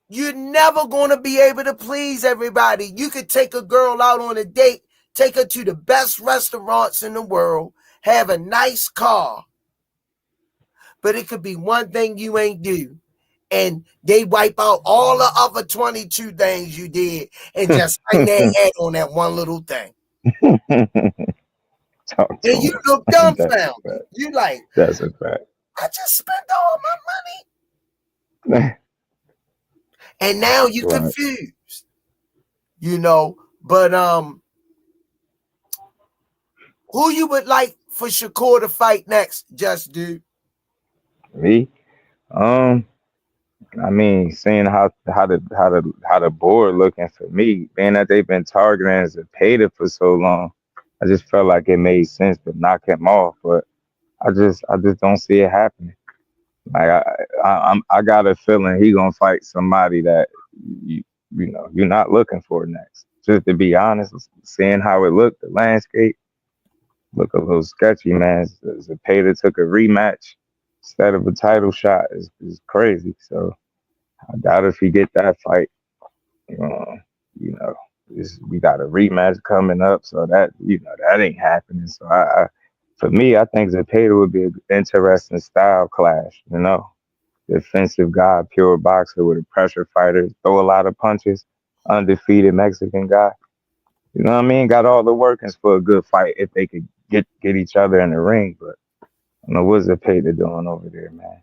You're never going to be able to please everybody. You could take a girl out on a date, take her to the best restaurants in the world, have a nice car, but it could be one thing you ain't do. And they wipe out all the other 22 things you did and just hang their head on that one little thing. Talk to And you him. look dumbfounded. You like, that's a fact. I just spent all my money. And now you confused. You know, but who you would like for Shakur to fight next, Just Dude? Me? I mean, seeing how the board looking for me, being that they've been targeting Zepeda for so long, I just felt like it made sense to knock him off. But I just don't see it happening. Like I got a feeling he gonna fight somebody that you know you're not looking for next. Just to be honest, seeing how it looked, the landscape look a little sketchy, man. Zepeda took a rematch instead of a title shot is crazy. So I doubt if he get that fight. You know, we got a rematch coming up, so that that ain't happening. So for me, I think Zepeda would be an interesting style clash. You know, defensive guy, pure boxer with a pressure fighter, throw a lot of punches, undefeated Mexican guy. You know what I mean? Got all the workings for a good fight if they could get each other in the ring. But I don't know what's Zepeda doing over there, man.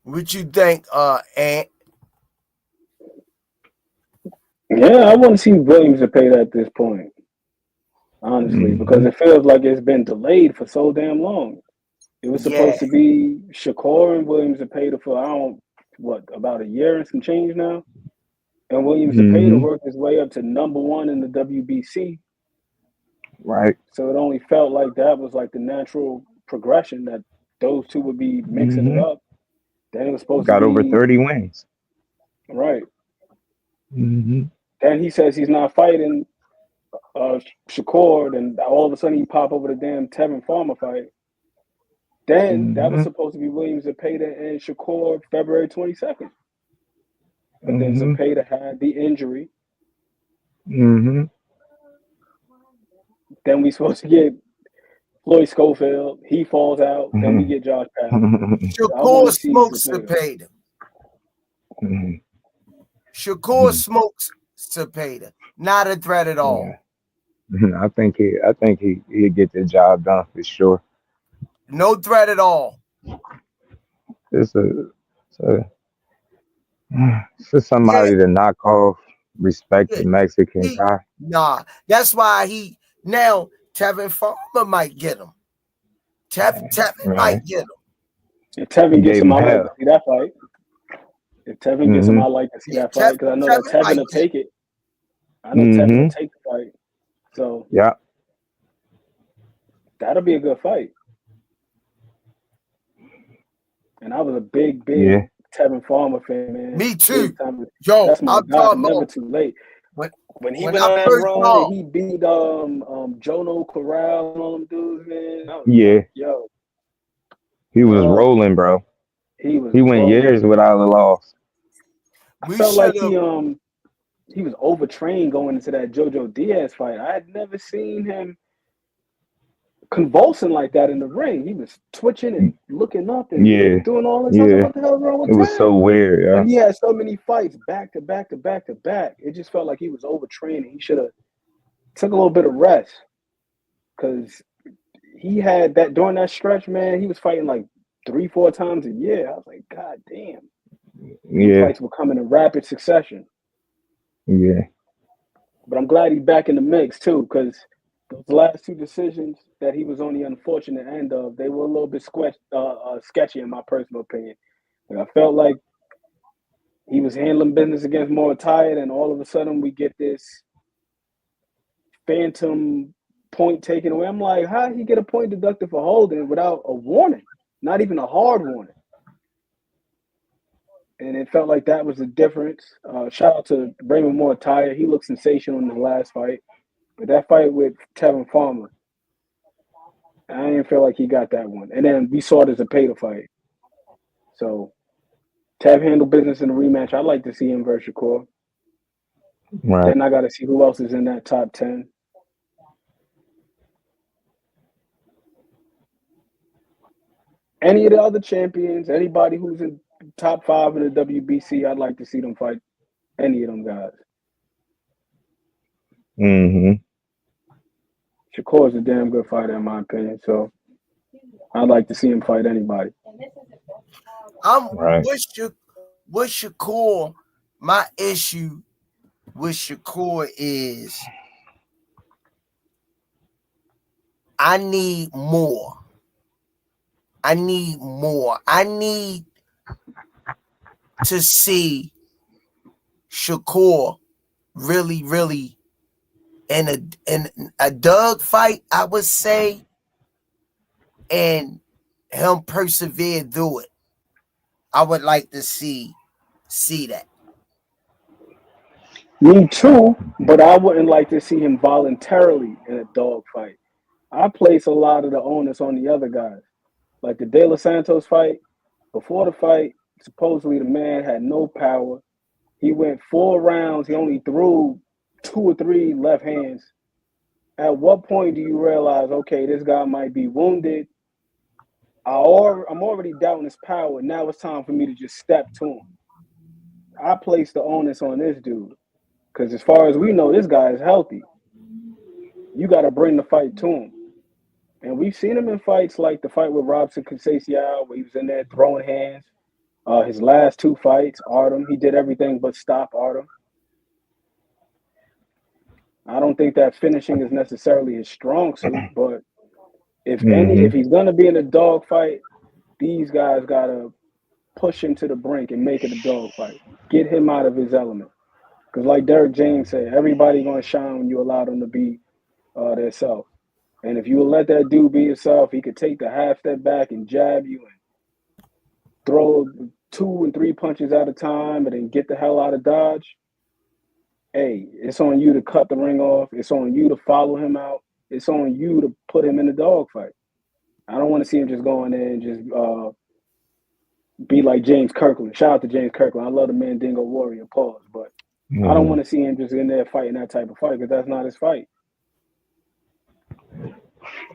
What you think, Ant? Yeah, I want to see Williams Zepeda at this point, honestly, because it feels like it's been delayed for so damn long. It was supposed to be Shakur and Williams Zepeda for about a year and some change now. And Williams Zepeda worked his way up to #1 in the WBC. Right. So it only felt like that was like the natural progression that those two would be mixing it up. Then it was supposed to be over 30 wins. Right. Then he says he's not fighting Shakur, and all of a sudden he pop over the damn Tevin Farmer fight. Then that was supposed to be Williams Zepeda and Shakur February 22nd. But then Zepeda had the injury. Then we supposed to get Floyd Schofield. He falls out. Then we get Josh Patton. Shakur smokes Zepeda. Shakur smokes Zepeda. Not a threat at all. Yeah. I think he'll get the job done for sure. No threat at all. It's for somebody to knock off respected Mexican guy. Nah, that's why now Tevin Farmer might get him. Tevin might get him. If Tevin gets him, I'd like to see that fight. If Tevin gets him, I'd like to see that fight because I know that Tevin will take it. I know Tevin will take the fight. So that'll be a good fight. And I was a big Tevin Farmer fan, man. Me too. Yo, that's my guy. Never too late. When he went on that run, he beat Jono Corral and all them dudes, man. Yo, he was rolling, bro. He went years without a loss. I felt like he was overtrained going into that JoJo Diaz fight. I had never seen him convulsing like that in the ring. He was twitching and looking up and doing all this. What the hell is wrong with it? Was so weird. Yeah. And he had so many fights back to back to back to back. It just felt like he was overtrained. He should have took a little bit of rest because he had that during that stretch, man. He was fighting like 3-4 times a year. I was like, God damn. Yeah. Fights were coming in rapid succession. Yeah. But I'm glad he's back in the mix too, because those last two decisions that he was on the unfortunate end of, they were a little bit sketchy in my personal opinion. And I felt like he was handling business against Muay Thai, and all of a sudden we get this phantom point taken away. I'm like, how did he get a point deducted for holding without a warning? Not even a hard warning. And it felt like that was the difference. Shout out to Raymond Muay Thai. He looked sensational in his last fight. But that fight with Tevin Farmer, I didn't feel like he got that one. And then we saw it as a pay to fight. So Tev handled business in the rematch. I'd like to see him versus Shakur. Right. Then I got to see who else is in that top 10. Any of the other champions, anybody who's in top 5 in the WBC, I'd like to see them fight any of them guys. Mm-hmm. Shakur's a damn good fighter in my opinion, so I'd like to see him fight anybody. Right. With Shakur, my issue with Shakur is I need more. I need to see Shakur really in a dog fight, I would say, and him persevere through it. I would like to see that. Me too, but I wouldn't like to see him voluntarily in a dog fight. I place a lot of the onus on the other guys. Like the De Los Santos fight, before the fight, supposedly the man had no power. He went 4 rounds. He only threw 2 or 3 left hands. At what point do you realize, okay, this guy might be wounded? I'm already doubting his power. Now it's time for me to just step to him. I place the onus on this dude. Because as far as we know, this guy is healthy. You got to bring the fight to him. And we've seen him in fights like the fight with Robson Conceição, where he was in there throwing hands. His last 2 fights, Artem, he did everything but stop Artem. I don't think that finishing is necessarily his strong suit, but if he's going to be in a dog fight, these guys got to push him to the brink and make it a dog fight. Get him out of his element. Because like Derek James said, everybody going to shine when you allow them to be their self. And if you let that dude be himself, he could take the half step back and jab you and throw 2 and 3 punches at a time and then get the hell out of Dodge. Hey, it's on you to cut the ring off. It's on you to follow him out. It's on you to put him in a dogfight. I don't want to see him just go in there and just be like James Kirkland. Shout out to James Kirkland. I love the Mandingo Warrior, pause. But I don't want to see him just in there fighting that type of fight because that's not his fight.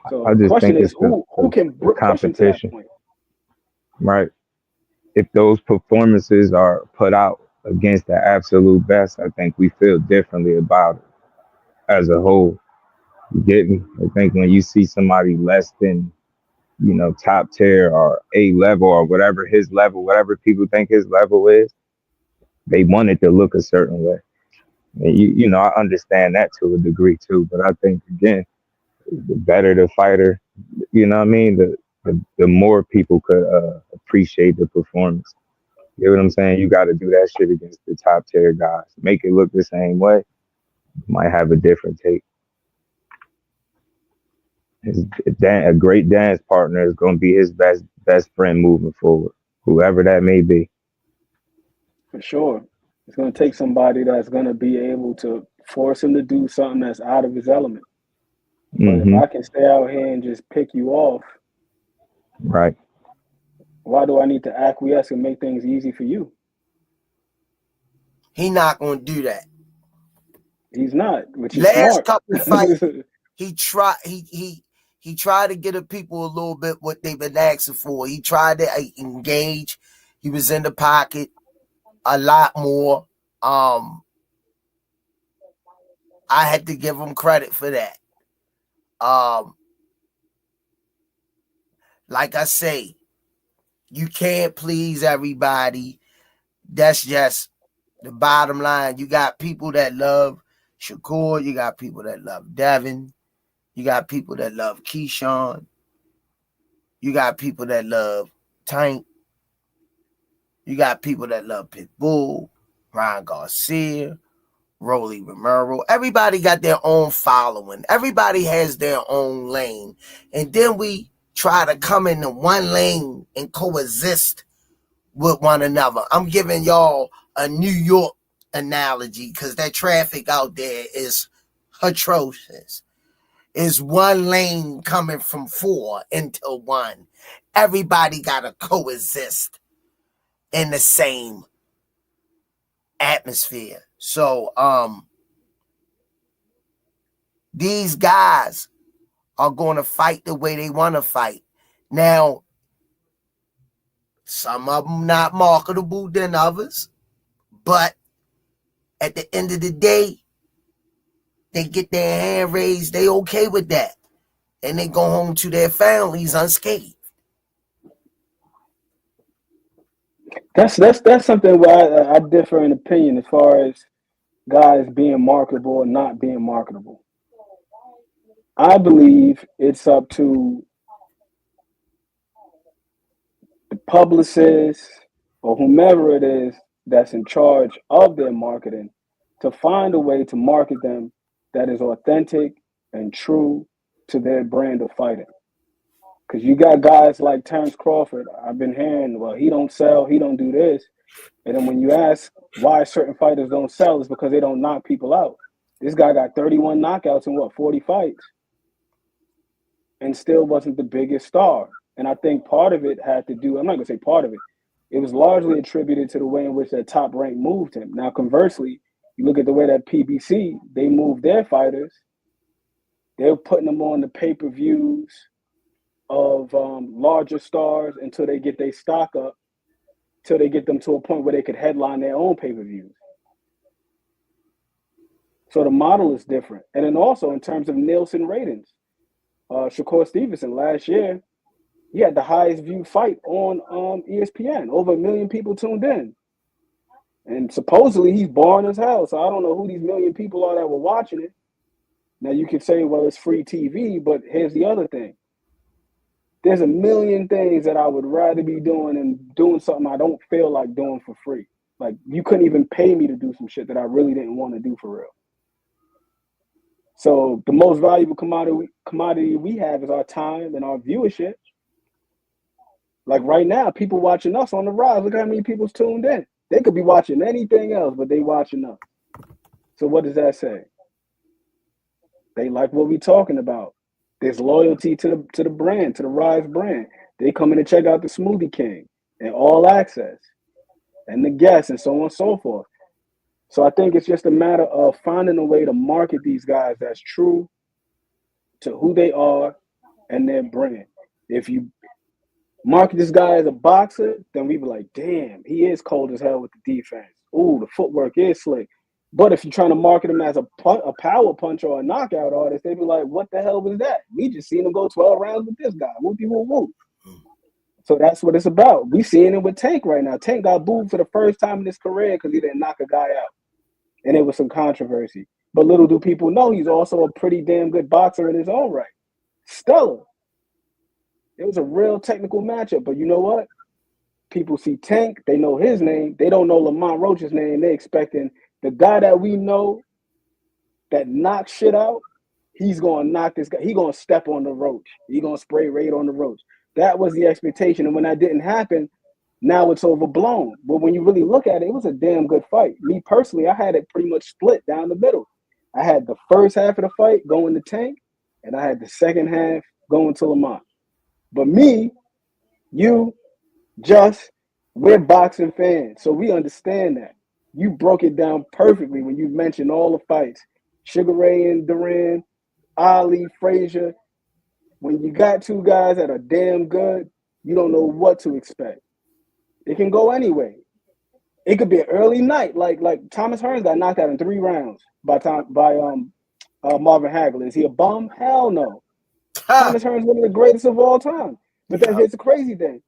So I the just question think is, who can push him to that point? Right. If those performances are put out against the absolute best, I think we feel differently about it as a whole. You get me? I think when you see somebody less than, top tier or A level or whatever his level, whatever people think his level is, they want it to look a certain way. And I understand that to a degree too, but I think again, the better the fighter, you know what I mean? The more people could appreciate the performance. You know what I'm saying? You got to do that shit against the top tier guys. Make it look the same way. Might have a different take. A great dance partner is going to be his best friend moving forward, whoever that may be. For sure. It's going to take somebody that's going to be able to force him to do something that's out of his element. But if I can stay out here and just pick you off, right? Why do I need to acquiesce and make things easy for you? He not going to do that. He's not, which is last smart. Couple fights, he tried to get the people a little bit what they've been asking for. He tried to engage. He was in the pocket a lot more. I had to give him credit for that. Like I say, you can't please everybody. That's just the bottom line. You got people that love Shakur. You got people that love Devin. You got people that love Keyshawn. You got people that love Tank. You got people that love Pitbull, Ryan Garcia, Rolly Romero. Everybody got their own following. Everybody has their own lane. And then we try to come into one lane and coexist with one another. I'm giving y'all a New York analogy because that traffic out there is atrocious. It's one lane coming from 4 into 1. Everybody got to coexist in the same atmosphere. So, these guys are going to fight the way they want to fight. Now, some of them not marketable than others, but at the end of the day, they get their hand raised. They okay with that. And they go home to their families unscathed. That's something where I differ in opinion as far as guys being marketable or not being marketable. I believe it's up to the publicist or whomever it is that's in charge of their marketing to find a way to market them that is authentic and true to their brand of fighting. Because you got guys like Terrence Crawford. I've been hearing, well, he don't sell, he don't do this. And then when you ask why certain fighters don't sell, it's because they don't knock people out. This guy got 31 knockouts in 40 fights and still wasn't the biggest star. And I think part of it had to do, I'm not going to say part of it, it was largely attributed to the way in which that top rank moved him. Now, conversely, you look at the way that PBC, they moved their fighters. They're putting them on the pay-per-views of larger stars until they get their stock up, till they get them to a point where they could headline their own pay-per-views. So the model is different. And then also in terms of Nielsen ratings, Shakur Stevenson last year, he had the highest viewed fight on ESPN. Over 1 million people tuned in. And supposedly he's boring as hell. So I don't know who these 1 million people are that were watching it. Now you could say, well, it's free TV, but here's the other thing. There's 1 million things that I would rather be doing and doing something I don't feel like doing for free. Like, you couldn't even pay me to do some shit that I really didn't want to do for real. So the most valuable commodity we have is our time and our viewership. Like right now, people watching us on the Rize. Look how many people's tuned in. They could be watching anything else, but they watching us. So what does that say? They like what we talking about. There's loyalty to the brand, to the Rize brand. They come in to check out the Smoothie King and All Access and the guests and so on and so forth. So I think it's just a matter of finding a way to market these guys that's true to who they are and their brand. If you market this guy as a boxer, then we be like, damn, he is cold as hell with the defense. Ooh, the footwork is slick. But if you're trying to market him as a power puncher or a knockout artist, they be like, what the hell was that? We just seen him go 12 rounds with this guy. Whoop-de-whoop-whoop. So that's what it's about. We seeing it with Tank right now. Tank got booed for the first time in his career because he didn't knock a guy out. And it was some controversy. But little do people know he's also a pretty damn good boxer in his own right. Stellar. It was a real technical matchup. But you know what? People see Tank. They know his name. They don't know Lamont Roach's name. They expecting the guy that we know that knocks shit out, he's going to knock this guy. He's going to step on the Roach. He's going to spray raid on the Roach. That was the expectation. And when that didn't happen, now it's overblown. But when you really look at it, it was a damn good fight. Me personally, I had it pretty much split down the middle. I had the first half of the fight going to Tank, and I had the second half going to Lamont. But me, you, Just, we're boxing fans, so we understand that. You broke it down perfectly when you mentioned all the fights. Sugar Ray and Duran, Ali, Frazier. When you got two guys that are damn good, you don't know what to expect. It can go anyway. It could be an early night, like Thomas Hearns got knocked out in 3 rounds by Marvin Hagler. Is he a bum? Hell no. Thomas Hearns one of the greatest of all time. But then here's the crazy thing.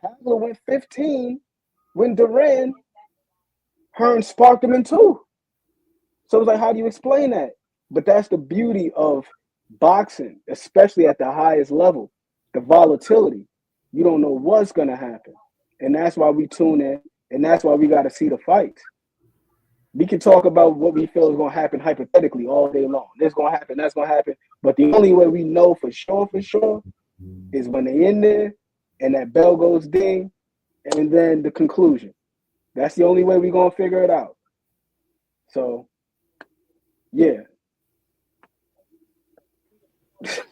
Hagler went 15 when Duran, Hearns sparked him in 2. So it's like, how do you explain that? But that's the beauty of boxing, especially at the highest level, the volatility. You don't know what's going to happen. And that's why we tune in, and that's why we got to see the fights. We can talk about what we feel is going to happen hypothetically all day long. This going to happen, that's going to happen. But the only way we know for sure, is when they in there and that bell goes ding, and then the conclusion. That's the only way we're going to figure it out. So, yeah.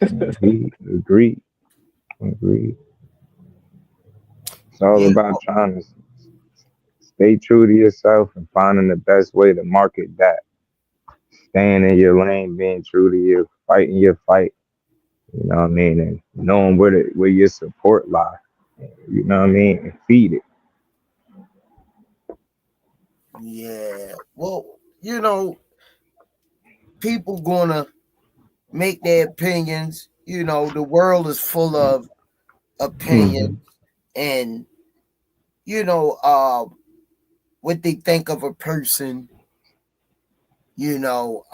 Agreed. It's all about trying to stay true to yourself and finding the best way to market that. Staying in your lane, being true to you, fighting your fight. You know what I mean? And knowing where your support lie. You know what I mean? And feed it. Yeah. Well, you know, people gonna make their opinions. You know, the world is full of opinions and you know, what they think of a person, you know,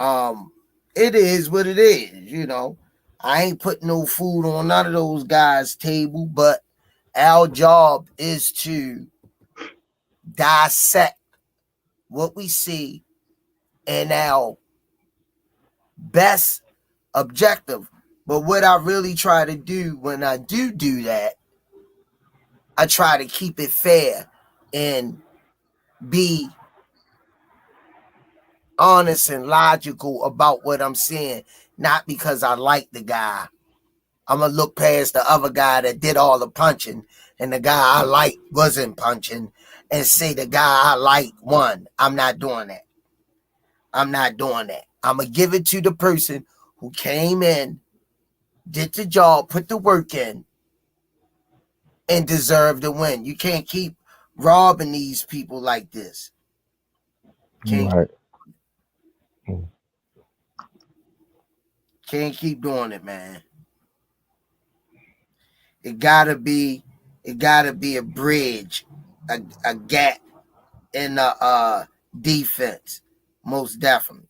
it is what it is, you know. I ain't putting no food on none of those guys' table, but our job is to dissect what we see and our best objective. But what I really try to do when I do that, I try to keep it fair and be honest and logical about what I'm saying, not because I like the guy. I'm going to look past the other guy that did all the punching and the guy I like wasn't punching and say the guy I like won. I'm not doing that. I'm going to give it to the person who came in, did the job, put the work in, and deserved to win. You can't keep robbing these people like this. Can't keep doing it, man. It gotta be a bridge, a gap in the defense, most definitely.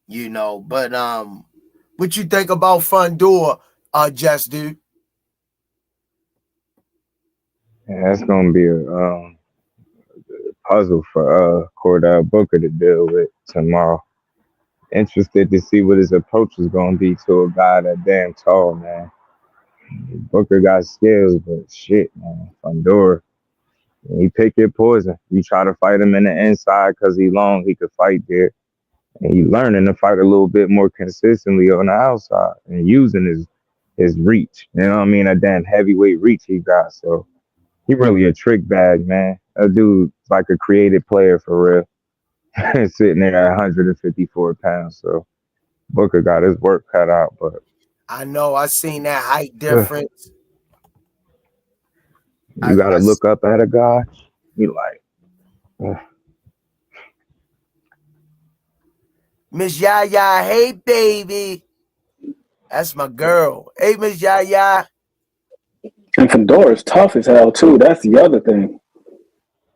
You know, but what you think about Fundor, Just dude? Yeah, that's gonna be a puzzle for Cordell Booker to deal with tomorrow. Interested to see what his approach is gonna be to a guy that damn tall, man. Booker got skills, but shit, man. Fundor, he pick your poison. You try to fight him in the inside because he long, he could fight there. And he learning to fight a little bit more consistently on the outside and using his reach. You know what I mean? That damn heavyweight reach he got. So he really a trick bag, man. That dude's like a creative player for real. Sitting there at 154 pounds. So Booker got his work cut out, but I know I seen that height difference. You gotta look up at a guy. You like, Miss Yaya, hey baby. That's my girl. Hey, Miss Yaya. And Fedor is tough as hell too. That's the other thing.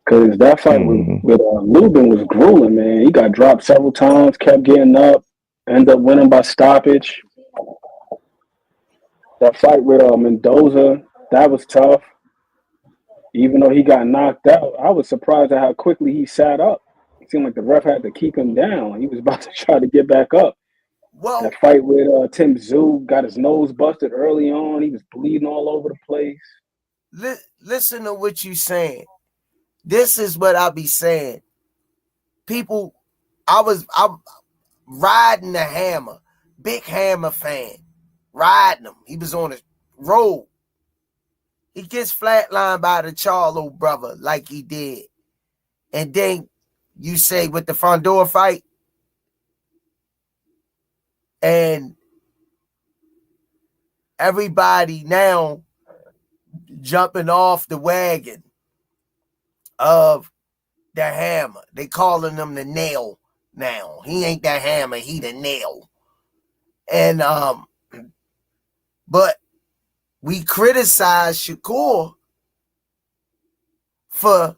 Because that fight with Lubin was grueling, man. He got dropped several times, kept getting up, ended up winning by stoppage. That fight with Mendoza, that was tough. Even though he got knocked out, I was surprised at how quickly he sat up. It seemed like the ref had to keep him down. He was about to try to get back up. Well, that fight with Tim Tszyu, got his nose busted early on. He was bleeding all over the place. Listen to what you saying. This is what I be saying. People, I'm riding the Hammer, big Hammer fan, riding him. He was on the road. He gets flatlined by the Charlo brother like he did. And then you say with the Fondor fight, and everybody now jumping off the wagon of the Hammer. They calling him the Nail now. He ain't the Hammer, he the Nail. And but we criticize Shakur for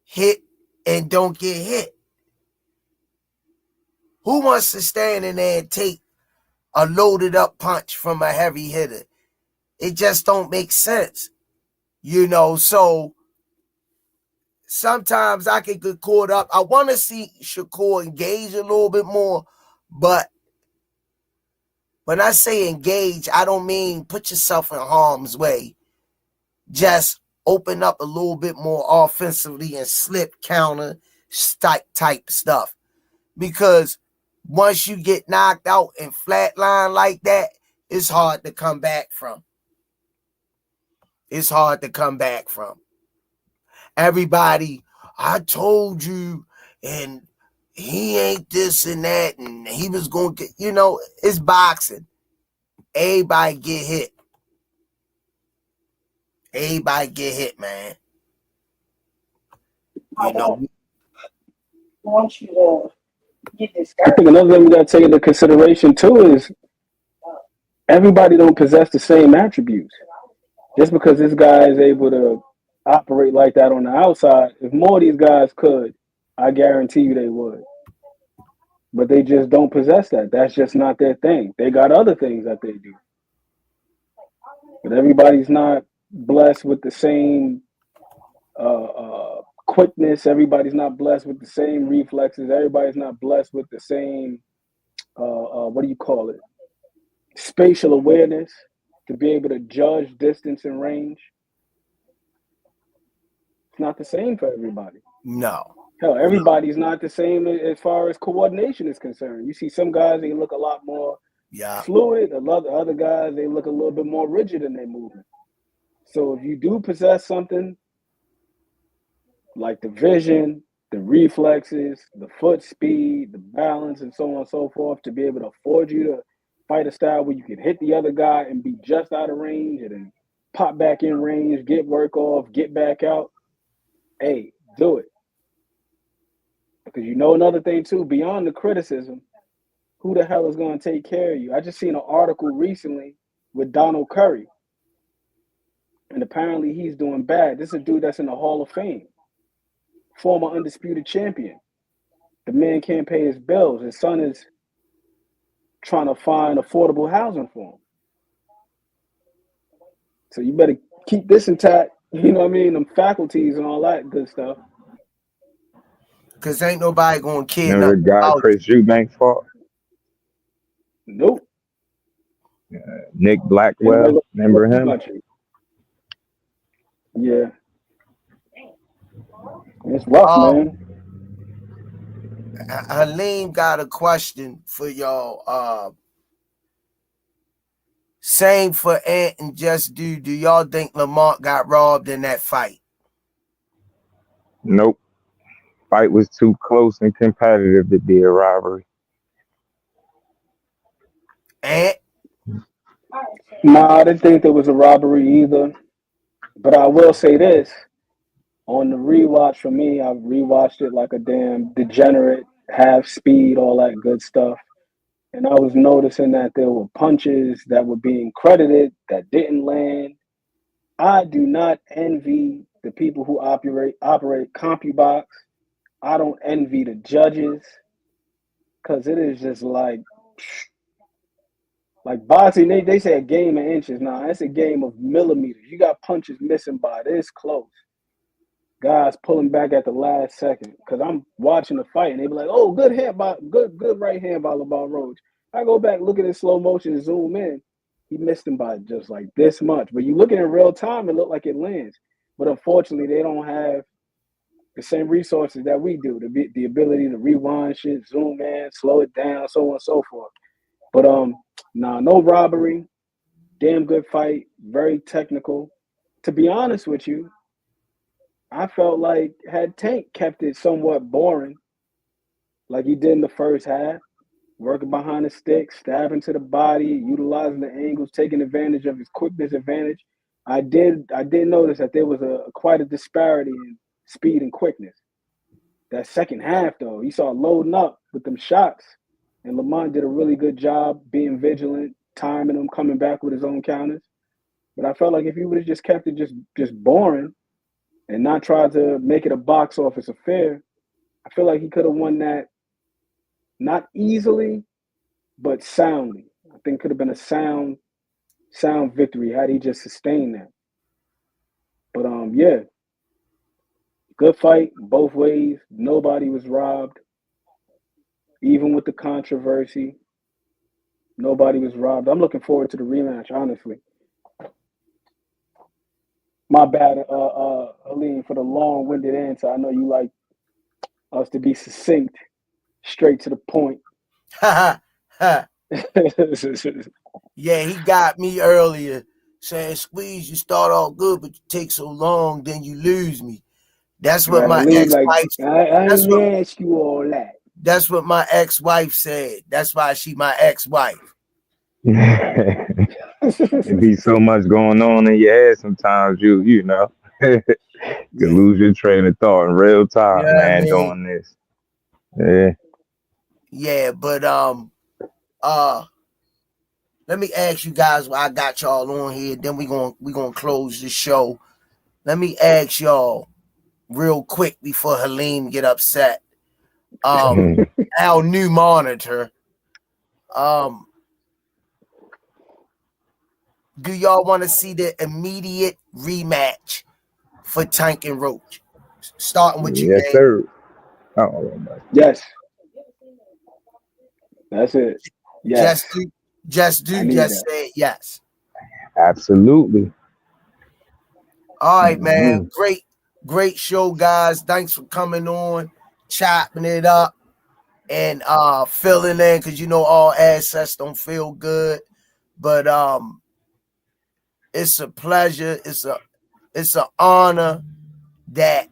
hit and don't get hit. Who wants to stand in there and take a loaded up punch from a heavy hitter? It just don't make sense. So sometimes I can get caught up. I want to see Shakur engage a little bit more, but when I say engage, I don't mean put yourself in harm's way. Just open up a little bit more offensively and slip counter type stuff. Because once you get knocked out and flatline like that, it's hard to come back from. It's hard to come back from. Everybody, I told you, and he ain't this and that, and he was going to get, it's boxing. Everybody get hit. Everybody get hit, man. Want you to get this. I think another thing we got to take into consideration too is everybody don't possess the same attributes. Just because this guy is able to operate like that on the outside, if more of these guys could, I guarantee you they would. But they just don't possess that. That's just not their thing. They got other things that they do. But everybody's not blessed with the same quickness. Everybody's not blessed with the same reflexes. Everybody's not blessed with the same, spatial awareness to be able to judge distance and range. It's not the same for everybody. No. Hell, everybody's not the same as far as coordination is concerned. You see some guys, they look a lot more fluid. A lot of other guys, they look a little bit more rigid in their movement. So if you do possess something like the vision, the reflexes, the foot speed, the balance, and so on and so forth, to be able to afford you to fight a style where you can hit the other guy and be just out of range and then pop back in range, get work off, get back out, hey, do it. Because another thing too, beyond the criticism, who the hell is going to take care of you? I just seen an article recently with Donald Curry. And apparently he's doing bad. This is a dude that's in the Hall of Fame. Former undisputed champion. The man can't pay his bills. His son is trying to find affordable housing for him. So you better keep this intact. You know what I mean? Them faculties and all that good stuff. Because ain't nobody going to care. Remember the guy Chris Eubank fought? Nope. Nick Blackwell. Remember him? Yeah. It's rough, man. Halim got a question for y'all. Same for Ant and Just Do y'all think Lamont got robbed in that fight? Nope. Fight was too close and competitive to be a robbery. Ant? No, I didn't think there was a robbery either. But I will say this. On the rewatch for me, I rewatched it like a damn degenerate, half speed, all that good stuff. And I was noticing that there were punches that were being credited that didn't land. I do not envy the people who operate CompuBox. I don't envy the judges because it is just like boxing. They say a game of inches. Nah, it's a game of millimeters. You got punches missing by this close. Guys pulling back at the last second because I'm watching the fight and they be like, "Oh, good right hand by LeBron Roach." I go back, look at it in slow motion, and zoom in. He missed him by just like this much. But you look at it in real time, it looked like it lands. But unfortunately, they don't have the same resources that we do, the ability to rewind shit, zoom in, slow it down, so on and so forth. But no robbery, damn good fight, very technical. To be honest with you, I felt like had Tank kept it somewhat boring, like he did in the first half, working behind the stick, stabbing to the body, utilizing the angles, taking advantage of his quickness advantage. I did notice that there was quite a disparity in speed and quickness. That second half, though, you saw loading up with them shots, and Lamont did a really good job being vigilant, timing them, coming back with his own counters. But I felt like if he would have just kept it just boring and not tried to make it a box office affair, I feel like he could have won that not easily, but soundly. I think could have been a sound victory had he just sustained that. But yeah, good fight both ways. Nobody was robbed, even with the controversy. Nobody was robbed. I'm looking forward to the rematch, honestly. My bad, Aline, for the long-winded answer. I know you like us to be succinct, straight to the point. Yeah, he got me earlier saying, Squeeze, you start off good, but you take so long, then you lose me. That's what my ex-wife said. I didn't ask you all that. That's what my ex-wife said. That's why she my ex-wife. It be so much going on in your head sometimes you know. You lose your train of thought in real time, man, doing this. Yeah. Yeah, but let me ask you guys while I got y'all on here, then we gonna close the show. Let me ask y'all real quick before Helene get upset. Our new monitor. Do y'all want to see the immediate rematch for Tank and Roach? Starting with you, yes, sir. Oh, yes. That's it. Yes. Just say yes. Absolutely. All right, man. Great show, guys. Thanks for coming on, chopping it up, and filling in, because you know all assets don't feel good. But it's a pleasure. It's an honor that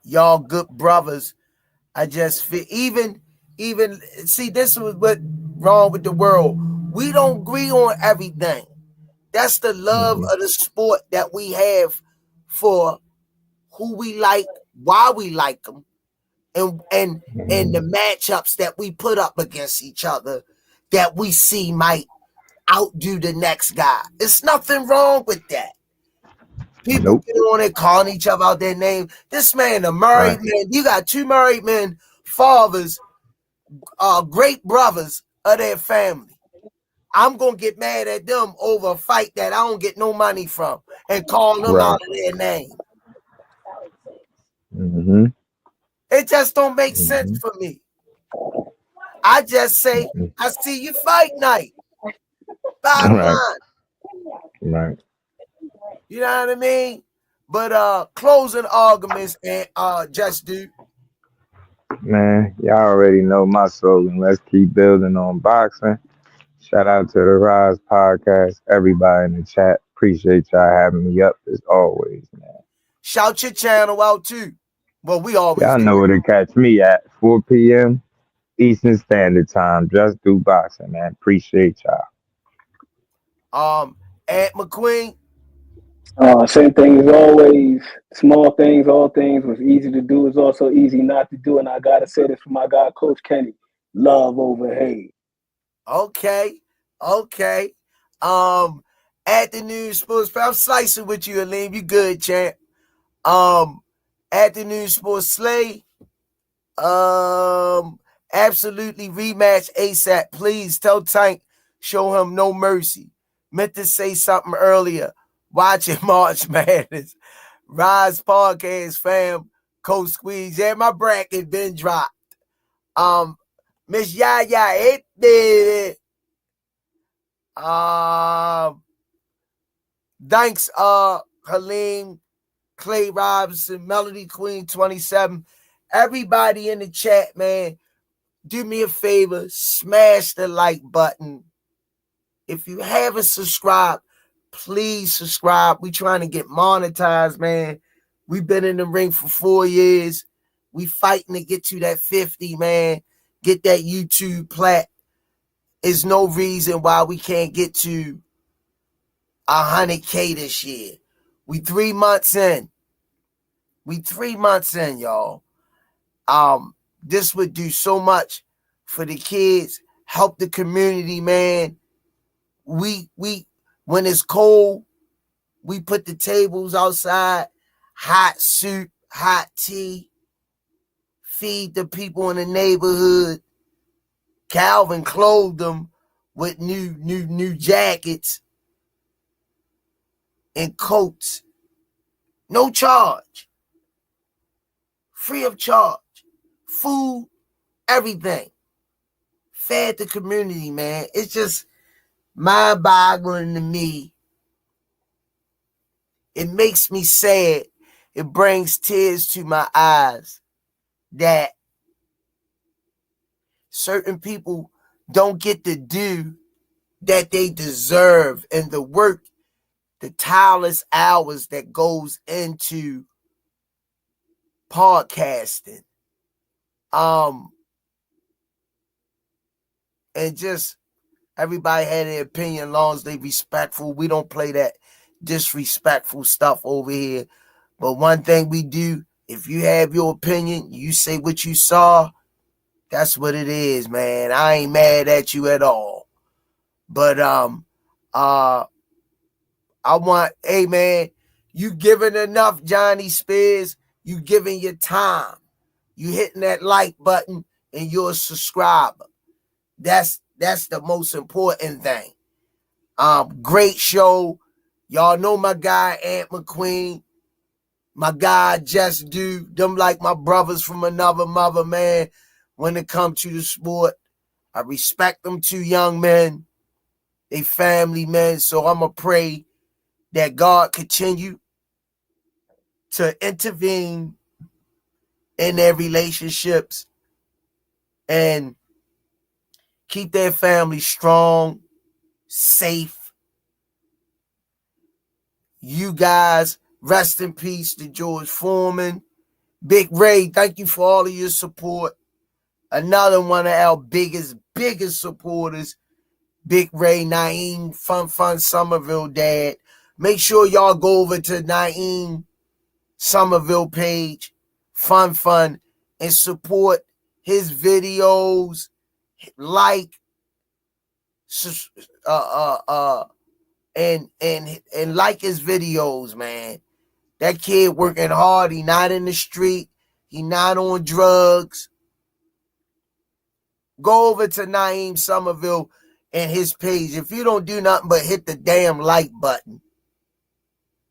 y'all good brothers. I just feel even see, this was what wrong with the world. We don't agree on everything. That's the love of the sport that we have for who we like, why we like them, and the matchups that we put up against each other that we see might outdo the next guy. There's nothing wrong with that. People get on it calling each other out their name. This man, a married man, you got two married men, fathers, great brothers of their family. I'm going to get mad at them over a fight that I don't get no money from and call them out of their name. It just don't make sense for me. I just say, I see you fight night. Bottom line. Right. You know what I mean? But closing arguments and just do. Man, y'all already know my slogan. Let's keep building on boxing. Shout out to the Rize podcast. Everybody in the chat. Appreciate y'all having me up as always, man. Shout your channel out too. Well, we always y'all know where to catch me at 4 p.m. Eastern Standard Time. Just do boxing, man. Appreciate y'all. Aunt McQueen. Same thing as always. Small things, all things. What's easy to do is also easy not to do. And I gotta say this for my guy, Coach Kenny. Love over hate. Okay. At the News Sports, I'm slicing with you, Aleem. You good, champ. At the News Sports Slay. Absolutely rematch ASAP. Please tell Tank, show him no mercy. Meant to say something earlier. Watching March Madness. Rize Podcast, fam. Coach Squeeze. Yeah, my bracket been dropped. Miss Yaya, it did. Thanks, Halim, Clay Robinson, Melody Queen 27. Everybody in the chat, man, do me a favor, smash the like button. If you haven't subscribed, please subscribe. We trying to get monetized, man. We've been in the ring for 4 years. We fighting to get to that 50, man. Get that YouTube plat. There's no reason why we can't get to 100K this year. We 3 months in. Y'all. This would do so much for the kids, help the community, man. We when it's cold, we put the tables outside, hot soup, hot tea, feed the people in the neighborhood. Calvin clothed them with new jackets and coats. No charge. Free of charge. Food, everything. Fed the community, man. It's just mind-boggling to me. It makes me sad. It brings tears to my eyes that certain people don't get the due that they deserve, and the work, the tireless hours that goes into podcasting. And just everybody had their opinion as long as they respectful. We don't play that disrespectful stuff over here. But one thing we do, if you have your opinion, you say what you saw, that's what it is, man. I ain't mad at you at all. But I want, hey man, you giving enough, Johnny Spears. You giving your time. You hitting that like button and you're a subscriber. That's the most important thing. Great show. Y'all know my guy Ant McQueen. My guy Just Do. Them like my brothers from another mother, man. When it comes to the sport, I respect them two young men. They family men. So I'ma pray that God continue to intervene in their relationships and keep their family strong, safe. You guys, rest in peace to George Foreman. Big Ray, thank you for all of your support. Another one of our biggest supporters, Big Ray, Naeem, Fun Somerville dad. Make sure y'all go over to Naeem Somerville page, Fun, and support his videos. Like, and like his videos, man. That kid working hard. He not in the street. He not on drugs. Go over to Naeem Somerville and his page. If you don't do nothing but hit the damn like button,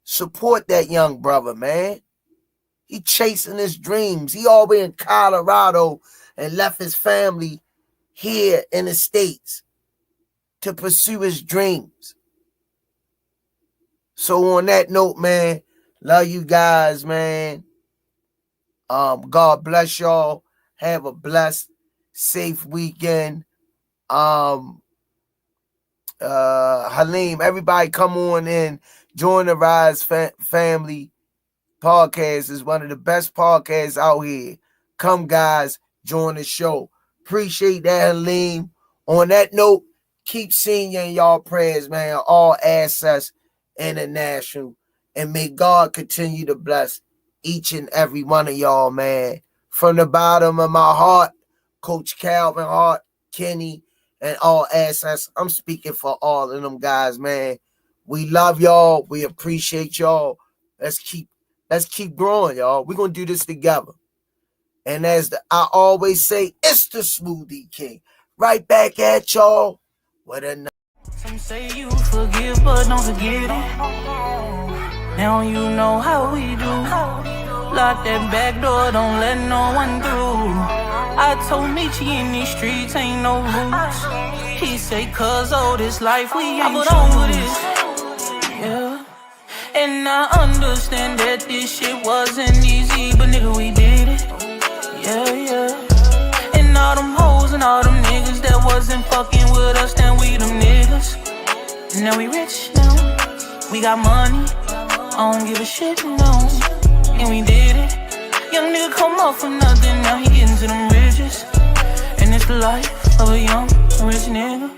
support that young brother, man. He chasing his dreams. He all the way in Colorado and left his family here in the States to pursue his dreams. So on that note, man, love you guys, man. God bless y'all. Have a blessed, safe weekend. Halim, everybody come on in. Join the Rize family. Podcast is one of the best podcasts out here. Come, guys, join the show. Appreciate that, Halim. On that note, keep seeing you in y'all prayers, man. All Access International. And may God continue to bless each and every one of y'all, man. From the bottom of my heart, Coach Calvin Hart, Kenny, and All Access. I'm speaking for all of them guys, man. We love y'all. We appreciate y'all. Let's keep growing, y'all. We're going to do this together. And as I always say, it's the Smoothie King. Right back at y'all. What a night. Some say you forgive, but don't forget it. Now you know how we do. Lock that back door, don't let no one through. I told Michi in these streets ain't no roots. He say, cause all this life we ain't put on with this. Yeah. And I understand that this shit wasn't easy, but nigga, we did it. Yeah. And all them hoes and all them niggas that wasn't fucking with us, then we them niggas. Now we rich now. We got money. I don't give a shit, no. And we did it. Young nigga come up for nothing, now he getting to them riches. And it's the life of a young rich nigga.